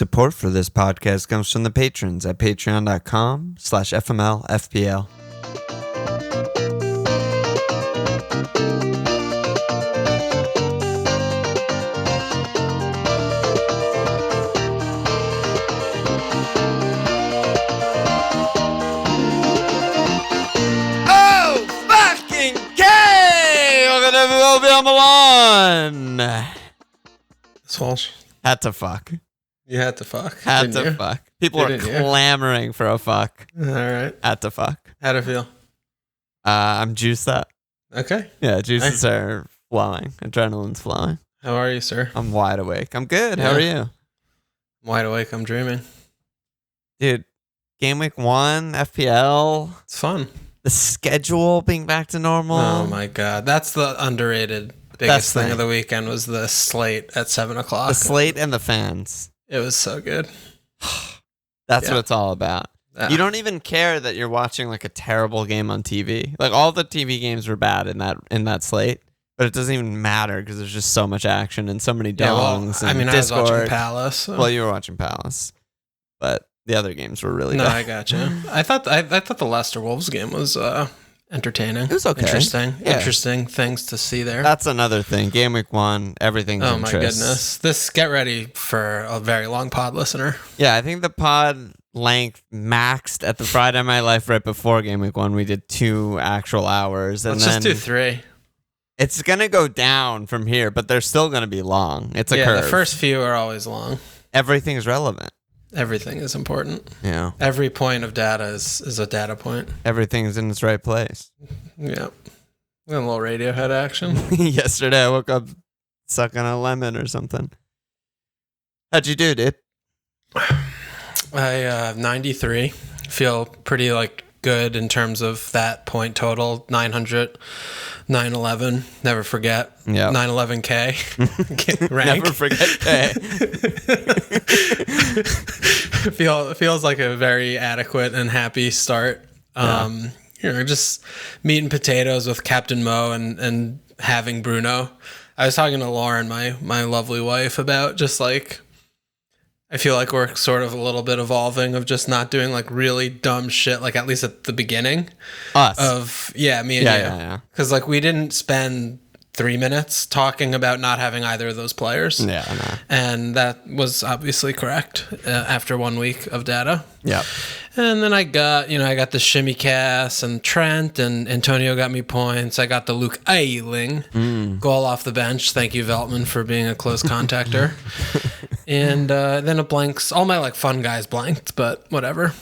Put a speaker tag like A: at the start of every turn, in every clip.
A: Support for this podcast comes from the patrons at patreon.com/FMLFPL. Oh, fucking K! Welcome to Will Be on the Lawn.
B: Swalsh.
A: Had to fuck.
B: You had to fuck.
A: Had to fuck. People are clamoring for a fuck.
B: All right.
A: Had to fuck.
B: How'd it feel?
A: I'm juiced up.
B: Okay.
A: Yeah, juices are flowing. Adrenaline's flowing.
B: How are you, sir?
A: I'm wide awake. I'm good. How are you?
B: I'm wide awake. I'm dreaming.
A: Dude, game week 1, FPL.
B: It's fun.
A: The schedule being back to normal.
B: Oh, my God. That's the underrated biggest thing of the weekend was the slate at 7 o'clock.
A: The slate and the fans.
B: It was so good.
A: That's what it's all about. You don't even care that you're watching like a terrible game on TV. Like all the TV games were bad in that slate, but it doesn't even matter because there's just so much action and so many dongs.
B: I was watching Palace. So.
A: Well, you were watching Palace, but the other games were really bad.
B: I gotcha. I thought the Leicester Wolves game was entertaining.
A: It was okay.
B: Interesting things to see there.
A: That's another thing. Game week 1, everything's
B: my goodness. Get ready for a very long pod listener.
A: Yeah, I think the pod length maxed at the Friday of my life right before game week 1. We did 2 actual hours. And
B: Let's just do 3.
A: It's going to go down from here, but they're still going to be long. It's a curve.
B: The first few are always long.
A: Everything's relevant.
B: Everything is important.
A: Yeah.
B: Every point of data is a data point.
A: Everything's in its right place.
B: Yeah. We had a little Radiohead action.
A: Yesterday, I woke up sucking a lemon or something. How'd you do, dude?
B: I 93. Feel pretty good in terms of that point total. 900, 911. Never forget.
A: Yeah.
B: 911K. Rank.
A: Never forget K.
B: Feels like a very adequate and happy start. Just meat and potatoes with Captain Mo and having Bruno. I was talking to Lauren, my lovely wife, about just I feel like we're sort of a little bit evolving of just not doing really dumb shit, at least at the beginning.
A: Us.
B: Me and you.
A: Yeah.
B: Because we didn't spend 3 minutes talking about not having either of those players.
A: Yeah, I know.
B: And that was obviously correct after 1 week of data.
A: Yeah.
B: And then I got the Shimmy Cass and Trent and Antonio got me points. I got the Luke Ayling goal off the bench. Thank you, Veltman, for being a close contactor. And then it blanks. All my fun guys blanked, but whatever.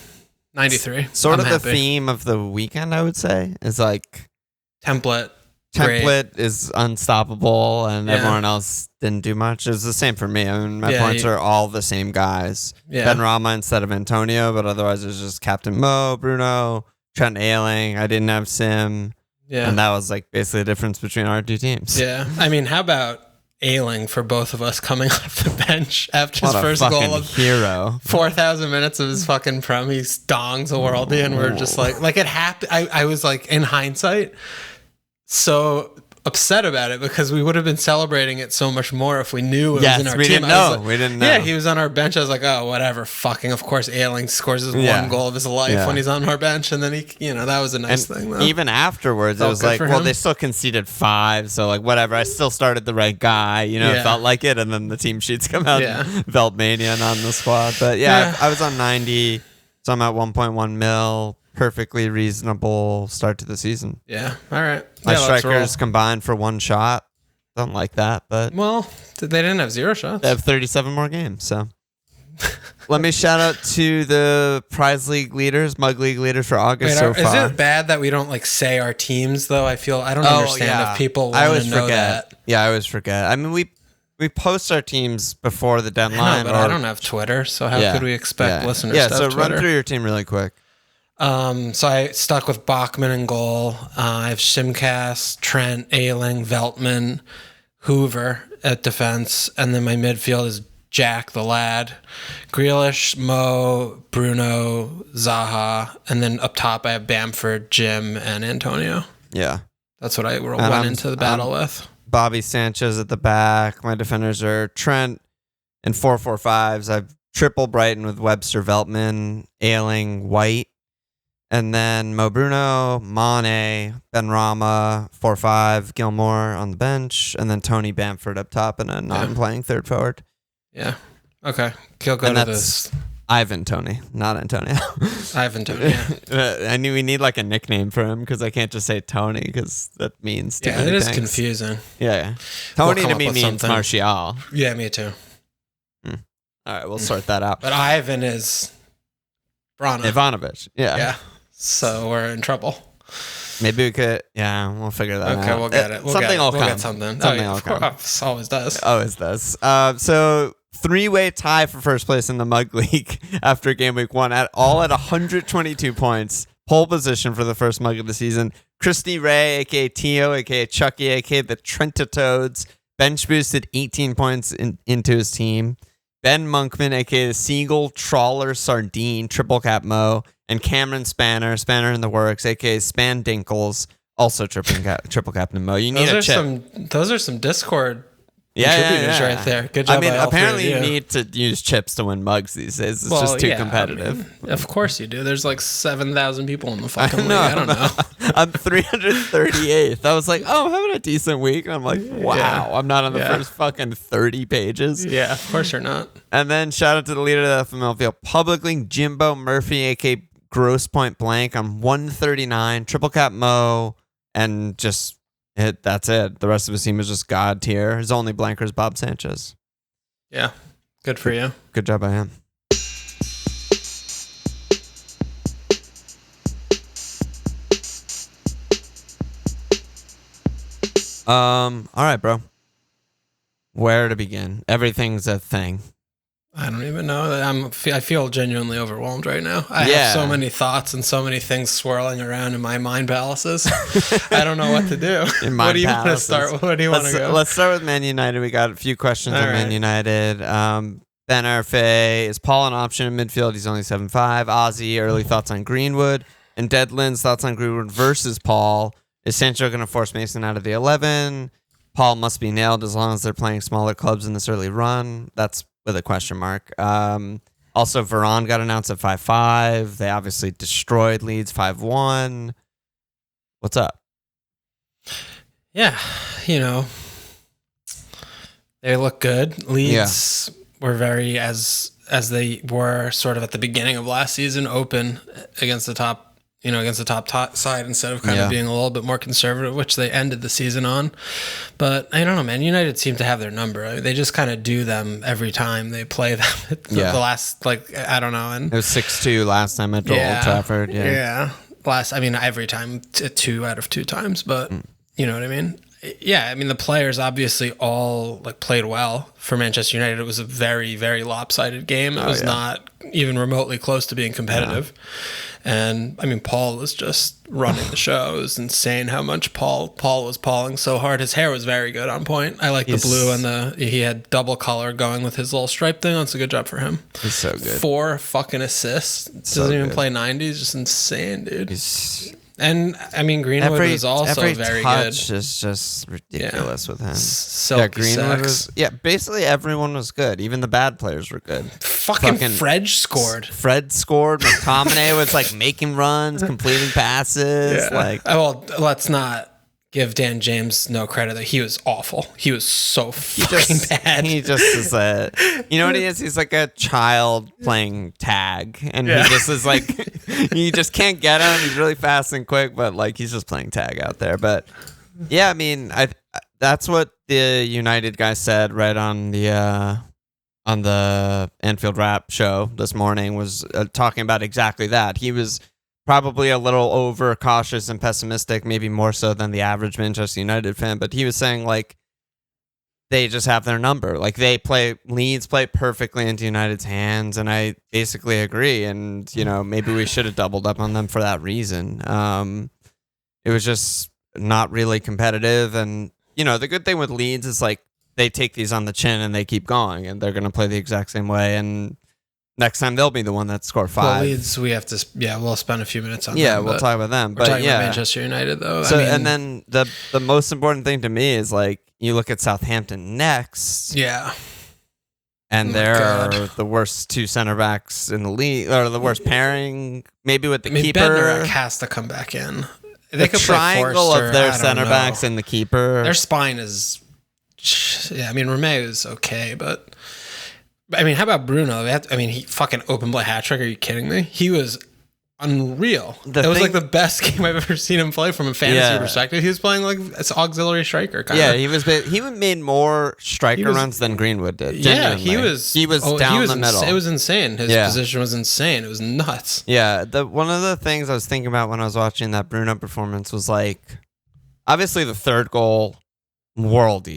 B: 93.
A: Sort of the theme of the weekend, I would say, is
B: template.
A: Template is unstoppable, and everyone else didn't do much. It's the same for me. I mean, my points are all the same guys.
B: Yeah.
A: Ben Rama instead of Antonio, but otherwise it's just Captain Mo, Bruno, Trent Ayling. I didn't have Sim.
B: Yeah.
A: And that was basically the difference between our 2 teams.
B: Yeah. I mean, how about Ayling for both of us coming off the bench after his first goal of
A: hero.
B: 4,000 minutes of his fucking prem? He dongs a worldie, and we're just it happened. I was in hindsight, so upset about it because we would have been celebrating it so much more if we knew it was in our team.
A: We didn't know.
B: Yeah, he was on our bench. I was like, oh, whatever. Fucking, of course, Ayling scores his 1 goal of his life when he's on our bench. And then that was a nice thing, though.
A: Even afterwards, it was they still conceded 5. So, whatever. I still started the right guy. It felt like it. And then the team sheets come out. Yeah. Veltmanian on the squad. But I was on 90. So I'm at 1.1 mil. Perfectly reasonable start to the season.
B: Yeah. All right.
A: My strikers combined for 1 shot. Don't like that, but
B: they didn't have 0 shots.
A: They have 37 more games. So let me shout out to the prize league leaders, mug league leaders for August so far.
B: Is it bad that we don't say our teams though? I don't understand if people want to know that.
A: Yeah, I always forget. I mean, we post our teams before the deadline.
B: But I don't have Twitter, so how could we expect listeners to have Twitter?
A: Run through your team really quick.
B: So I stuck with Bachman in goal. I have Simcast, Trent, Ayling, Veltman, Hoover at defense, and then my midfield is Jack the Lad, Grealish, Mo, Bruno, Zaha, and then up top I have Bamford, Jim, and Antonio.
A: Yeah.
B: That's what I went into the battle with.
A: Bobby Sanchez at the back. My defenders are Trent in 4-4-5s. I've triple Brighton with Webster, Veltman, Ayling, White. And then Bruno, Mane, Benrahma, 4-5, Gilmore on the bench, and then Toney, Bamford up top and a non-playing third forward.
B: Yeah. Okay. He'll go to this.
A: Ivan Toney, not Antonio.
B: Ivan Toney, yeah.
A: I knew we need like a nickname for him because I can't just say Toney because that means too many
B: it is
A: things.
B: Confusing.
A: Yeah. Tony to me means Martial.
B: Yeah, me too.
A: All right, we'll sort that out.
B: But Ivan is Bruno.
A: Ivanovic. Yeah.
B: Yeah. So we're in trouble.
A: Maybe we could, we'll figure that out.
B: Okay, we'll get it.
A: Something will come.
B: Get something.
A: Something will come.
B: Always does.
A: Always does. So 3-way tie for first place in the Mug League after game week 1 at 122 points. Pole position for the first mug of the season. Christy Ray, a.k.a. Tio, a.k.a. Chucky, a.k.a. the Trenta Toads. Bench boosted 18 points into his team. Ben Monkman, a.k.a. the Seagull, Trawler, Sardine, Triple Cap Mo. And Cameron Spanner in the works, a.k.a. Span Dinkles, also triple captain Mo. You need a chip.
B: Those are some Discord contributors right there. Good job.
A: I mean, apparently you need to use chips to win mugs these days. It's just too competitive.
B: I mean, of course you do. There's like 7,000 people in the fucking league. I don't know.
A: I'm 338th. I was like, I'm having a decent week. And I'm like, wow, I'm not on the first fucking 30 pages.
B: Yeah, of course you're not.
A: And then shout out to the leader of the FML field, Public League, Jimbo Murphy, a.k.a. Gross Point Blank. I'm 139, Triple Cap Mo, and just that's it. The rest of his team is just God tier. His only blanker is Bob Sanchez.
B: Yeah, good for you.
A: Good job by him. All right, bro. Where to begin? Everything's a thing.
B: I don't even know. I feel genuinely overwhelmed right now. I have so many thoughts and so many things swirling around in my mind palaces. I don't know what to do. What do you want to start? What do you want to go?
A: Let's start with Man United. We got a few questions on Man United. Ben Arfe, is Paul an option in midfield? He's only 7'5". Ozzy, early thoughts on Greenwood. And Deadlands, thoughts on Greenwood versus Paul. Is Sancho going to force Mason out of the 11? Paul must be nailed as long as they're playing smaller clubs in this early run. That's with a question mark. Also, Varane got announced at 5'5". They obviously destroyed Leeds 5-1. What's up?
B: Yeah, they look good. Leeds were very, as they were sort of at the beginning of last season, open against the top. Against the top side instead of kind of being a little bit more conservative, which they ended the season on. But I don't know, man. United seem to have their number. I mean, they just kind of do them every time they play them. The last, I don't know. And
A: it was 6-2 last time at Old Trafford.
B: Yeah. Every time, 2 out of 2 times. But you know what I mean? Yeah, I mean, the players obviously all played well for Manchester United. It was a very, very lopsided game. It was not even remotely close to being competitive. Yeah. And I mean, Paul was just running the show. It was insane how much Paul was Pauling so hard. His hair was very good on point. I like the blue and he had double color going with his little stripe thing. That's a good job for him.
A: He's so good.
B: 4 fucking assists. Doesn't even play 90s. Just insane, dude. And I mean, Greenwood was also very good. Every touch
A: is just ridiculous with him.
B: Greenwood
A: was. Yeah, basically everyone was good. Even the bad players were good.
B: Fucking Fred scored.
A: McTominay was making runs, completing passes.
B: Let's not give Dan James no credit. That he was awful. He was so bad.
A: He just is you know what he is? He's like a child playing tag, and he just is you just can't get him. He's really fast and quick, but he's just playing tag out there. But yeah, I mean, that's what the United guy said right on the Anfield Wrap show this morning, was talking about exactly that. He was probably a little over cautious and pessimistic, maybe more so than the average Manchester United fan, but he was saying they just have their number. Leeds play perfectly into United's hands, and I basically agree. And maybe we should have doubled up on them for that reason. It was just not really competitive, and the good thing with Leeds is they take these on the chin and they keep going, and they're going to play the exact same way. And next time they'll be the one that scored 5.
B: Well, Leeds, we have to. We'll spend a few minutes on.
A: Yeah, we'll talk about them.
B: We're talking about Manchester United, though.
A: So, and then the most important thing to me is you look at Southampton next.
B: Yeah.
A: And they're the worst two center backs in the league, or the worst pairing, maybe with the keeper.
B: Bednarek has to come back in.
A: They could triangle of their center backs and the keeper.
B: Their spine is, yeah. I mean, Romeo is okay, but I mean, how about Bruno? He fucking open play hat trick. Are you kidding me? He was unreal. It was like the best game I've ever seen him play from a fantasy perspective. He was playing like it's auxiliary striker kind of.
A: Yeah, he made more striker runs than Greenwood did. Genuinely.
B: He was
A: down the middle.
B: It was insane. His position was insane. It was nuts.
A: Yeah, one of the things I was thinking about when I was watching that Bruno performance was like, obviously the third goal, world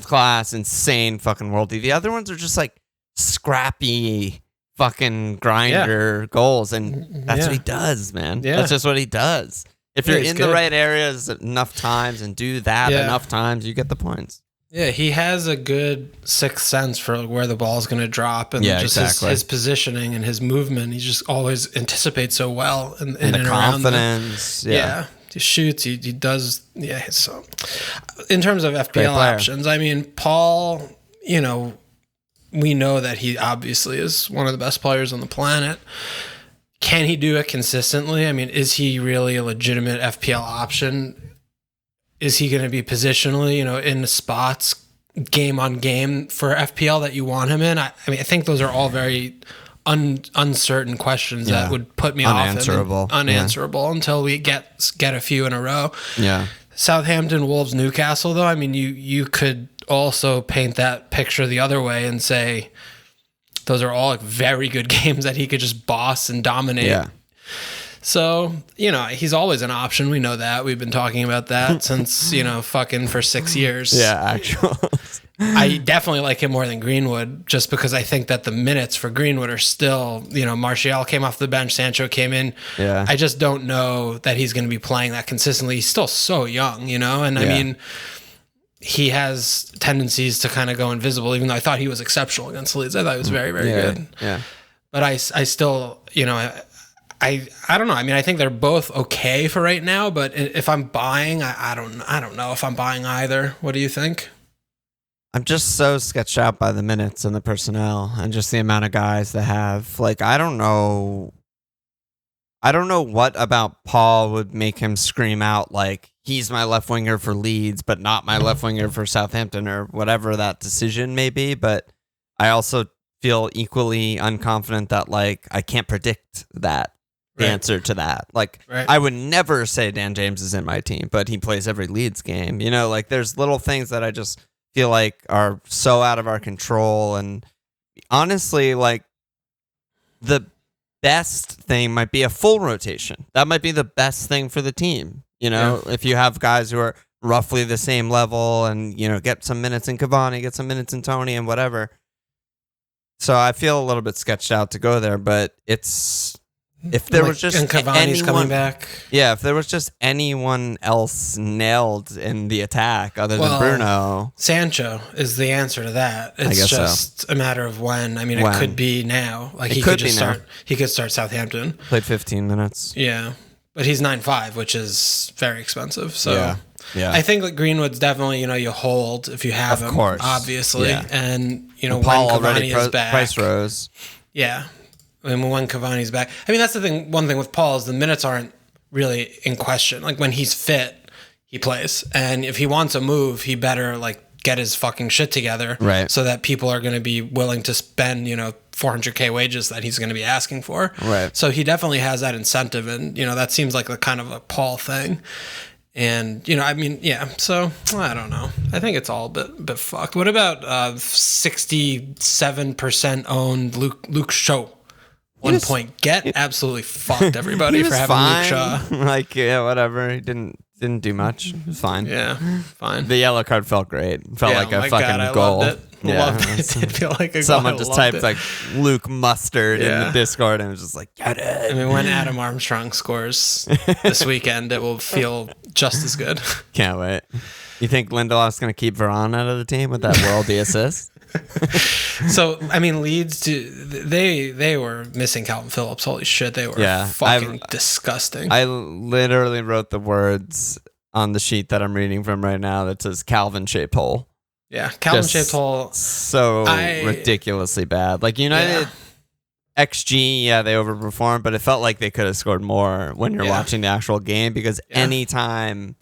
A: class, insane fucking worldy. The other ones are just like scrappy fucking grinder goals, and that's what he does, man. That's just what he does. If you're in the right areas enough times and do that enough times, you get the points.
B: Yeah, he has a good sixth sense for where the ball's going to drop, and his positioning and his movement. He just always anticipates so well in and
A: confidence.
B: Around he shoots. He does. Yeah. So, in terms of FPL options, I mean, Paul. We know that he obviously is one of the best players on the planet. Can he do it consistently? I mean, is he really a legitimate FPL option? Is he going to be positionally, in the spots, game on game for FPL that you want him in? I think those are all very uncertain questions that would put me unanswerable until we get a few in a row.
A: Yeah.
B: Southampton, Wolves, Newcastle, though, I mean, you could also paint that picture the other way and say those are all like very good games that he could just boss and dominate.
A: Yeah.
B: So, he's always an option. We know that. We've been talking about that since, fucking for 6 years.
A: Yeah, actually.
B: I definitely like him more than Greenwood just because I think that the minutes for Greenwood are still, Martial came off the bench, Sancho came in.
A: Yeah.
B: I just don't know that he's going to be playing that consistently. He's still so young, and I mean, he has tendencies to kind of go invisible, even though I thought he was exceptional against Leeds. I thought he was very, very good.
A: Yeah.
B: But I still, I don't know. I mean, I think they're both okay for right now, but if I'm buying, I don't know if I'm buying either. What do you think?
A: I'm just so sketched out by the minutes and the personnel and just the amount of guys they have. Like, I don't know what about Paul would make him scream out like he's my left winger for Leeds, but not my left winger for Southampton or whatever that decision may be. But I also feel equally unconfident that like I can't predict that. The answer to that. Like, I would never say Dan James is in my team, but he plays every Leeds game. Like there's little things that I just feel like are so out of our control. And honestly, like the best thing might be a full rotation. That might be the best thing for the team. If you have guys who are roughly the same level and, get some minutes in Cavani, get some minutes in Toney and whatever. So I feel a little bit sketched out to go there, but if there was just
B: Cavani's coming back.
A: Yeah, if there was just anyone else nailed in the attack other than Bruno.
B: Sancho is the answer to that. It's just a matter of when. I mean, it could be now. Like he could just start. He could start Southampton.
A: Played 15 minutes.
B: Yeah, but he's 9.5, which is very expensive. So
A: yeah.
B: I think that Greenwood's definitely you hold if you have him, obviously, and when
A: Paul
B: Cavani is back,
A: price rose.
B: Yeah. And when Cavani's back, I mean, that's the thing. One thing with Paul is the minutes aren't really in question. Like when he's fit, he plays, and if he wants a move, he better like get his fucking shit together,
A: right?
B: So that people are going to be willing to spend, $400K wages that he's going to be asking for,
A: right?
B: So he definitely has that incentive, and that seems like a kind of a Paul thing. And I mean, yeah. So I don't know. I think it's all a bit fucked. What about 67% owned Luke Shaw? 1 point. Get absolutely fucked, everybody, for having Luke Shaw.
A: Like, whatever. He didn't do much. It was fine.
B: Yeah, fine.
A: The yellow card felt great. Felt like a fucking goal.
B: Loved it. Loved it. It did feel like a goal.
A: Someone just typed like Luke Mustard in the Discord and was just like, get it.
B: I mean, when Adam Armstrong scores this weekend, it will feel just as good.
A: Can't wait. You think Lindelof's going to keep Varane out of the team with that worldy assist?
B: So, I mean, Leeds, they were missing Calvin Phillips. Holy shit, they were fucking disgusting.
A: I literally wrote the words on the sheet that I'm reading from right now that says Calvin shape hole.
B: Yeah, Calvin shaped hole.
A: So ridiculously bad. Like United XG, they overperformed, but it felt like they could have scored more when you're watching the actual game, because anytime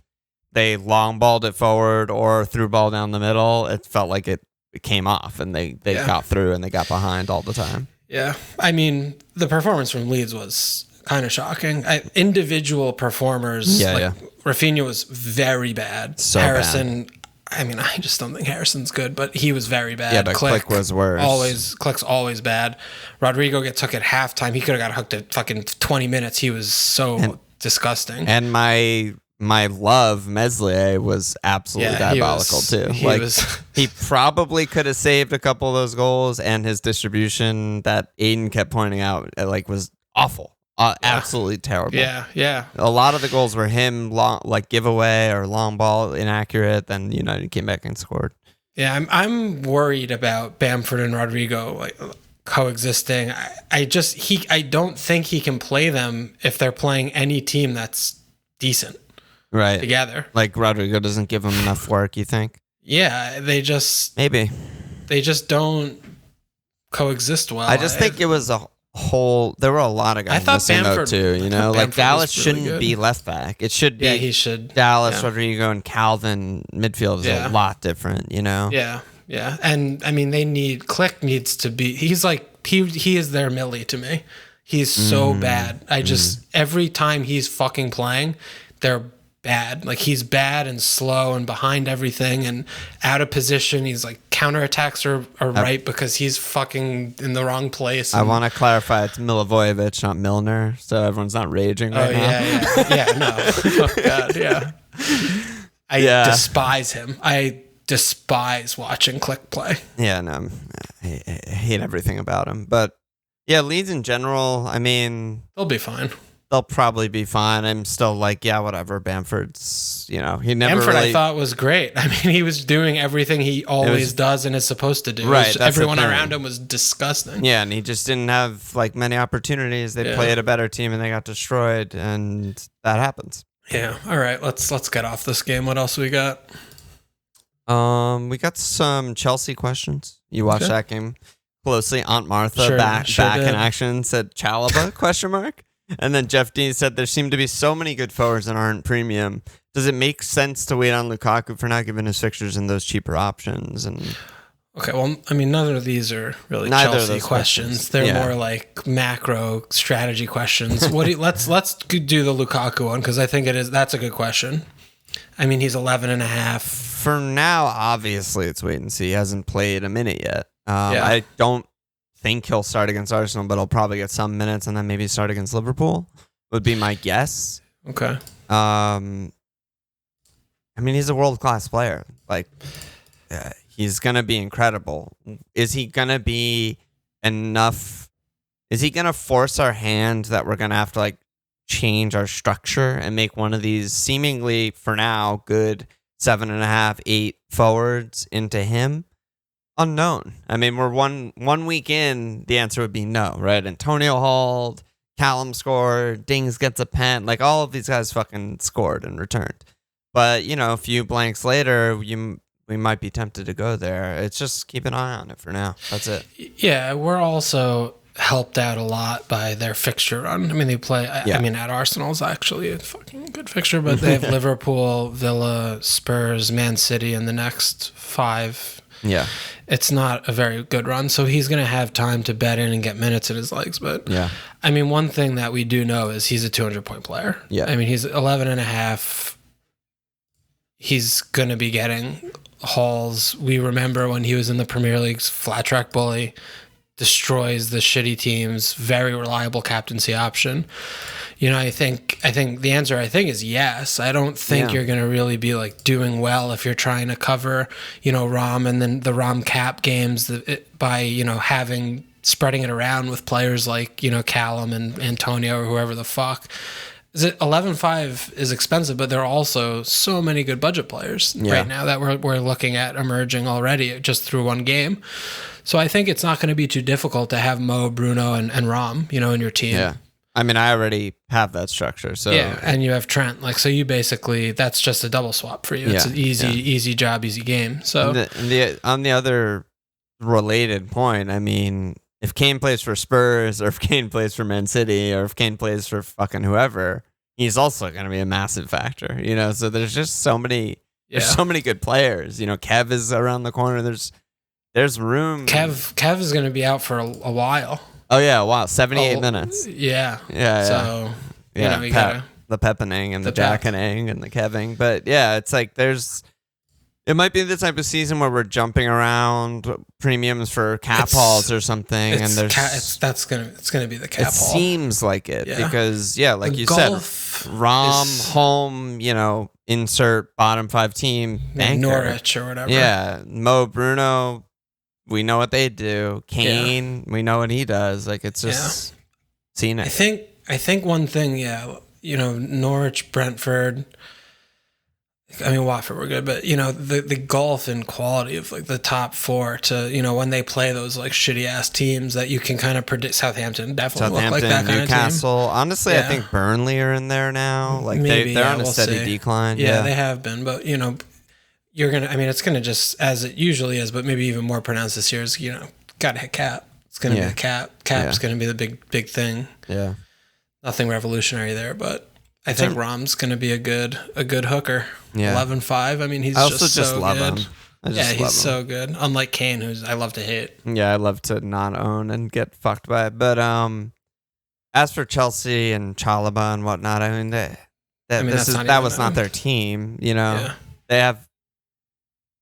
A: they long balled it forward or threw ball down the middle, it felt like it came off and they got through and they got behind all the time.
B: Yeah. I mean, the performance from Leeds was kind of shocking. Individual performers, Rafinha was very bad.
A: So
B: Harrison, bad. I mean, I just don't think Harrison's good, but he was very bad.
A: Yeah, but Click was worse.
B: Click's always bad. Rodrigo gets hooked at halftime. He could have got hooked at fucking 20 minutes. He was so disgusting.
A: And my love, Meslier, was absolutely diabolical too. He probably could have saved a couple of those goals, and his distribution that Aiden kept pointing out was awful. Absolutely terrible.
B: Yeah.
A: A lot of the goals were him giveaway or long ball inaccurate. Then United came back and scored.
B: Yeah, I'm worried about Bamford and Rodrigo coexisting. I don't think he can play them if they're playing any team that's decent.
A: Right.
B: Together.
A: Like Rodrigo doesn't give him enough work, you think?
B: Yeah, they just don't coexist well.
A: I just think it was there were a lot of guys missing though too, like Dallas shouldn't be left back. It should be
B: he should.
A: Dallas, Rodrigo, and Calvin midfield is a lot different,
B: Yeah. And I mean Click needs to be he is their Millie to me. He's so bad. Every time he's fucking playing, they're bad. Like he's bad and slow and behind everything and out of position. He's like counterattacks are right because he's fucking in the wrong place.
A: I want to clarify it's Milivojevic, not Milner, so everyone's not raging right now.
B: No. Oh god, yeah. I despise him. I despise watching Click play.
A: Yeah, no. I hate everything about him. But yeah, Leeds in general, I mean,
B: they'll be fine.
A: They'll probably be fine. I'm still like, whatever. Bamford's, he never
B: Bamford I thought was great. I mean, he was doing everything he always does and is supposed to do.
A: Right.
B: Everyone around him was disgusting.
A: Yeah, and he just didn't have many opportunities. They played a better team and they got destroyed, and that happens.
B: Yeah. All right. Let's get off this game. What else we got?
A: We got some Chelsea questions. You watched that game closely. Aunt Martha back in action said Chalobah ? And then Jeff Dean said there seem to be so many good forwards that aren't premium. Does it make sense to wait on Lukaku for now, given his fixtures and those cheaper options? And
B: okay, well, I mean, none of these are really Chelsea questions. They're more like macro strategy questions. Let's do the Lukaku one because I think that's a good question. I mean, he's 11.5.
A: For now, obviously, it's wait and see. He hasn't played a minute yet. I don't think he'll start against Arsenal, but he'll probably get some minutes and then maybe start against Liverpool would be my guess.
B: Okay.
A: I mean, he's a world-class player. He's going to be incredible. Is he going to be enough? Is he going to force our hand that we're going to have to change our structure and make one of these seemingly for now good 7.5, 8 forwards into him? Unknown. I mean, we're one week in, the answer would be no, right? Antonio hauled, Callum scored, Dings gets a pen. All of these guys fucking scored and returned. But, a few blanks later, we might be tempted to go there. It's just keep an eye on it for now. That's it.
B: Yeah, we're also helped out a lot by their fixture run. I mean, they play, I mean, at Arsenal's actually a fucking good fixture, but they have Liverpool, Villa, Spurs, Man City in the next 5.
A: Yeah.
B: It's not a very good run, so he's going to have time to bet in and get minutes in his legs. But, I mean, one thing that we do know is he's a 200-point player.
A: Yeah.
B: I mean, he's 11.5. He's going to be getting hauls. We remember when he was in the Premier League's flat track bully, destroys the shitty teams, very reliable captaincy option. I think the answer is yes. I don't think you're going to really be doing well if you're trying to cover, ROM and then the ROM cap games by, spreading it around with players like, Callum and Antonio or whoever the fuck. 11.5 is expensive, but there are also so many good budget players right now that we're looking at emerging already just through one game. So I think it's not going to be too difficult to have Mo, Bruno, and Rom, in your team.
A: Yeah. I mean, I already have that structure. So
B: yeah, and you have Trent. Like, so you basically, that's just a double swap for you. It's an easy job, easy game. So
A: on the other related point, I mean, if Kane plays for Spurs or if Kane plays for Man City or if Kane plays for fucking whoever, he's also going to be a massive factor, you know? So there's just so many, there's so many good players, you know, Kev is around the corner. There's room.
B: Kev is going to be out for a while.
A: Oh yeah. Wow. 78 minutes.
B: Yeah.
A: Yeah.
B: So, you know, you
A: gotta, the Peppening and the Jackening and the Keving. But yeah, it's like it might be the type of season where we're jumping around premiums for cap hauls or something, and
B: it's gonna be the cap haul. It
A: seems like it because like you said, Rom home, you know, insert bottom 5 team, banker.
B: Norwich or whatever.
A: Yeah, Mo, Bruno, we know what they do. Kane, we know what he does. Like it's just seen it.
B: I think one thing, you know, Norwich, Brentford. I mean, Watford were good, but, you know, the golf and quality of, like, the top 4 to, you know, when they play those, like, shitty-ass teams that you can kind of predict. Southampton definitely look like that kind
A: Newcastle.
B: of team.
A: Honestly, I think Burnley are in there now. Like, they're on a steady decline.
B: Yeah, they have been, but, you know, it's going to just, as it usually is, but maybe even more pronounced this year is, you know, got to hit cap. It's going to be the cap. Cap's going to be the big thing.
A: Yeah.
B: Nothing revolutionary there, but I think Rom's going to be a good hooker. Yeah. 11-5. I mean, he's just so good. Him. He's so good. Unlike Kane, who's I love to hate.
A: Yeah, I love to not own and get fucked by it. But as for Chelsea and Chalobah and whatnot, I mean, that was not their team. You know, they have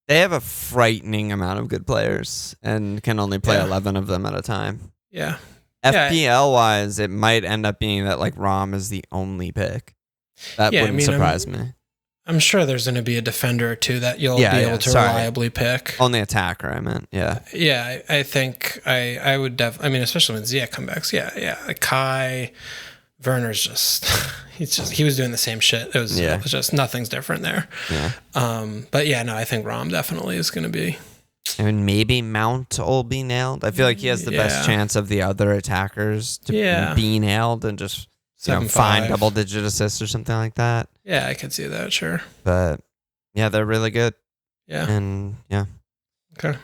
A: a frightening amount of good players and can only play 11 of them at a time.
B: Yeah.
A: FPL wise, it might end up being that like Rom is the only pick. That wouldn't surprise me.
B: I'm sure there's going to be a defender or two that you'll be able to reliably pick.
A: Only attacker, I meant. Yeah.
B: Yeah, I think I would definitely. I mean, especially when Ziyech comes back. Yeah. Like Kai, Werner's just he was doing the same shit. It was just nothing's different there.
A: Yeah.
B: But yeah, no, I think Rom definitely is going to be.
A: I mean, maybe Mount will be nailed. I feel like he has the best chance of the other attackers to be nailed and just find double-digit assists or something like that.
B: Yeah, I could see that, sure.
A: But yeah, they're really good.
B: Yeah.
A: And yeah.
B: Okay.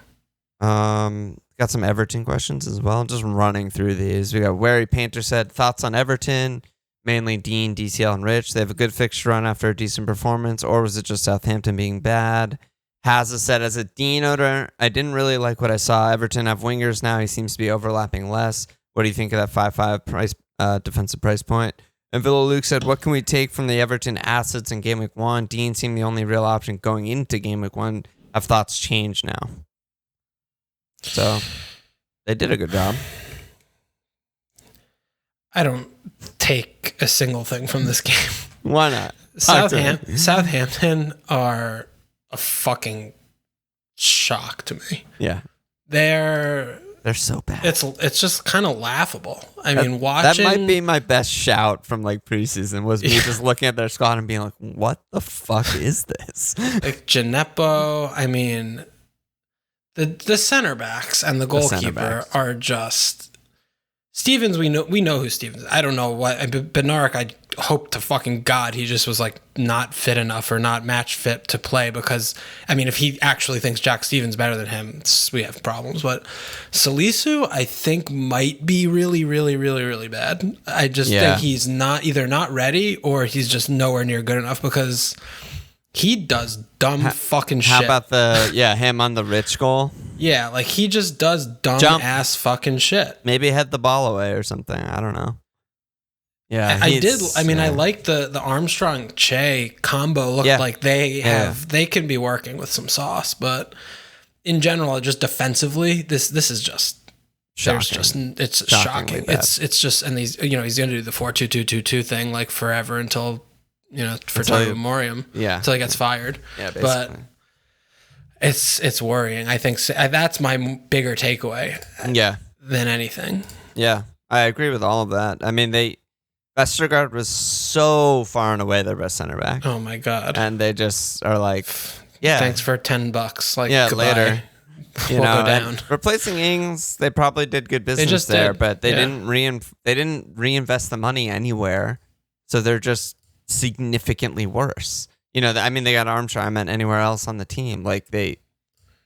A: Got some Everton questions as well. Just running through these. We got Wary Painter said, thoughts on Everton? Mainly Dean, DCL, and Rich. They have a good fixture run after a decent performance, or was it just Southampton being bad? Hazza said, as a Dean owner, I didn't really like what I saw. Everton have wingers now. He seems to be overlapping less. What do you think of that 5.5 price defensive price point? And Villa Luke said, what can we take from the Everton assets in Game Week 1? Dean seemed the only real option going into Game Week 1. Have thoughts changed now? So they did a good job.
B: I don't take a single thing from this game.
A: Why not?
B: Southampton are a fucking shock to me.
A: Yeah.
B: They're
A: so bad.
B: It's just kind of laughable. I mean, watching...
A: That might be my best shout from like preseason was me just looking at their squad and being like, what the fuck is this?
B: Like Gineppo, I mean, the center backs and the goalkeeper are just... Stevens, we know who Stevens is. I don't know what... Bednarik, I hope to fucking God he just was like not fit enough or not match fit to play because, I mean, if he actually thinks Jack Stevens better than him, we have problems. But Salisu, I think, might be really, really, really, really bad. I just think he's either not ready or he's just nowhere near good enough because he does dumb fucking shit.
A: How about him on the Rich goal?
B: Yeah, like he just does dumb ass fucking shit.
A: Maybe head the ball away or something. I don't know. Yeah,
B: I did. I mean, I like the Armstrong Che combo. Looked like they can be working with some sauce, but in general, just defensively, this is just shocking. It's shocking. Bad. It's just, and he's he's going to do the 4-2-2-2-2 thing like forever until for time memoriam.
A: Yeah,
B: until he gets fired.
A: Yeah, basically.
B: But it's worrying. I think that's my bigger takeaway.
A: Yeah,
B: than anything.
A: Yeah, I agree with all of that. I mean, Vestergaard was so far and away their best center back.
B: Oh my God.
A: And they just are like, yeah.
B: Thanks for $10. Like,
A: yeah,
B: goodbye.
A: later. You know, go down. Replacing Ings, they probably did good business there, but they didn't reinvest the money anywhere, so they're just significantly worse. You know, I mean, they got Armstrong. I meant anywhere else on the team. Like they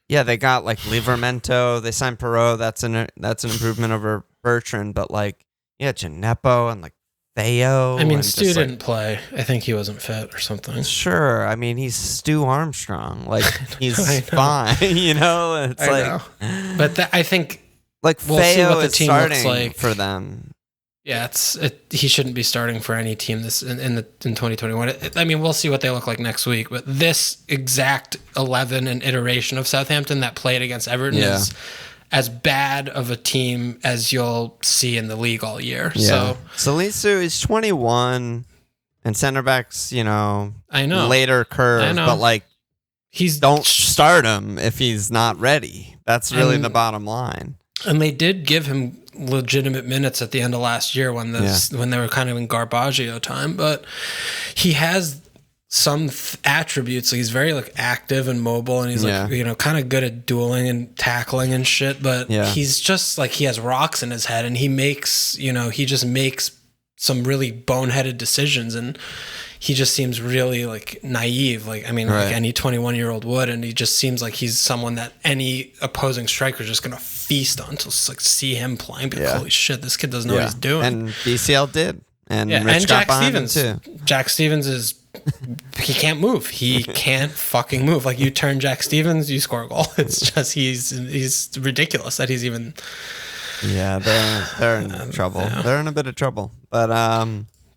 A: got like Livramento. They signed Perot. That's an improvement over Bertrand. But like, Gineppo and like Theo.
B: I mean, Stu didn't play. I think he wasn't fit or something.
A: Sure. I mean, he's Stu Armstrong. Like he's fine. You know, it's
B: know. But I think
A: like we'll Theo see what the team starting looks like for them.
B: Yeah, he shouldn't be starting for any team this in 2021. I mean, we'll see what they look like next week, but this exact 11 and iteration of Southampton that played against Everton is as bad of a team as you'll see in the league all year. Yeah.
A: So Salisu is 21, and center backs,
B: I know
A: later curve, but like don't start him if he's not ready. That's really the bottom line.
B: And they did give him legitimate minutes at the end of last year when they were kind of in Garbaggio time, but he has some attributes. He's very like active and mobile, and he's like kind of good at dueling and tackling and shit. But he's just like he has rocks in his head, and he just makes some really boneheaded decisions, and he just seems really like naive. Like, I mean, like any 21-year-old would, and he just seems like he's someone that any opposing striker is just going to feast on to like see him playing. But holy shit, this kid doesn't know what he's doing.
A: And DCL did. And Rich and Jack Stevens too.
B: Jack Stevens he can't move. He can't fucking move. Like you turn Jack Stevens, you score a goal. It's just he's ridiculous that he's even.
A: Yeah, they're in trouble. Yeah. They're in a bit of trouble. But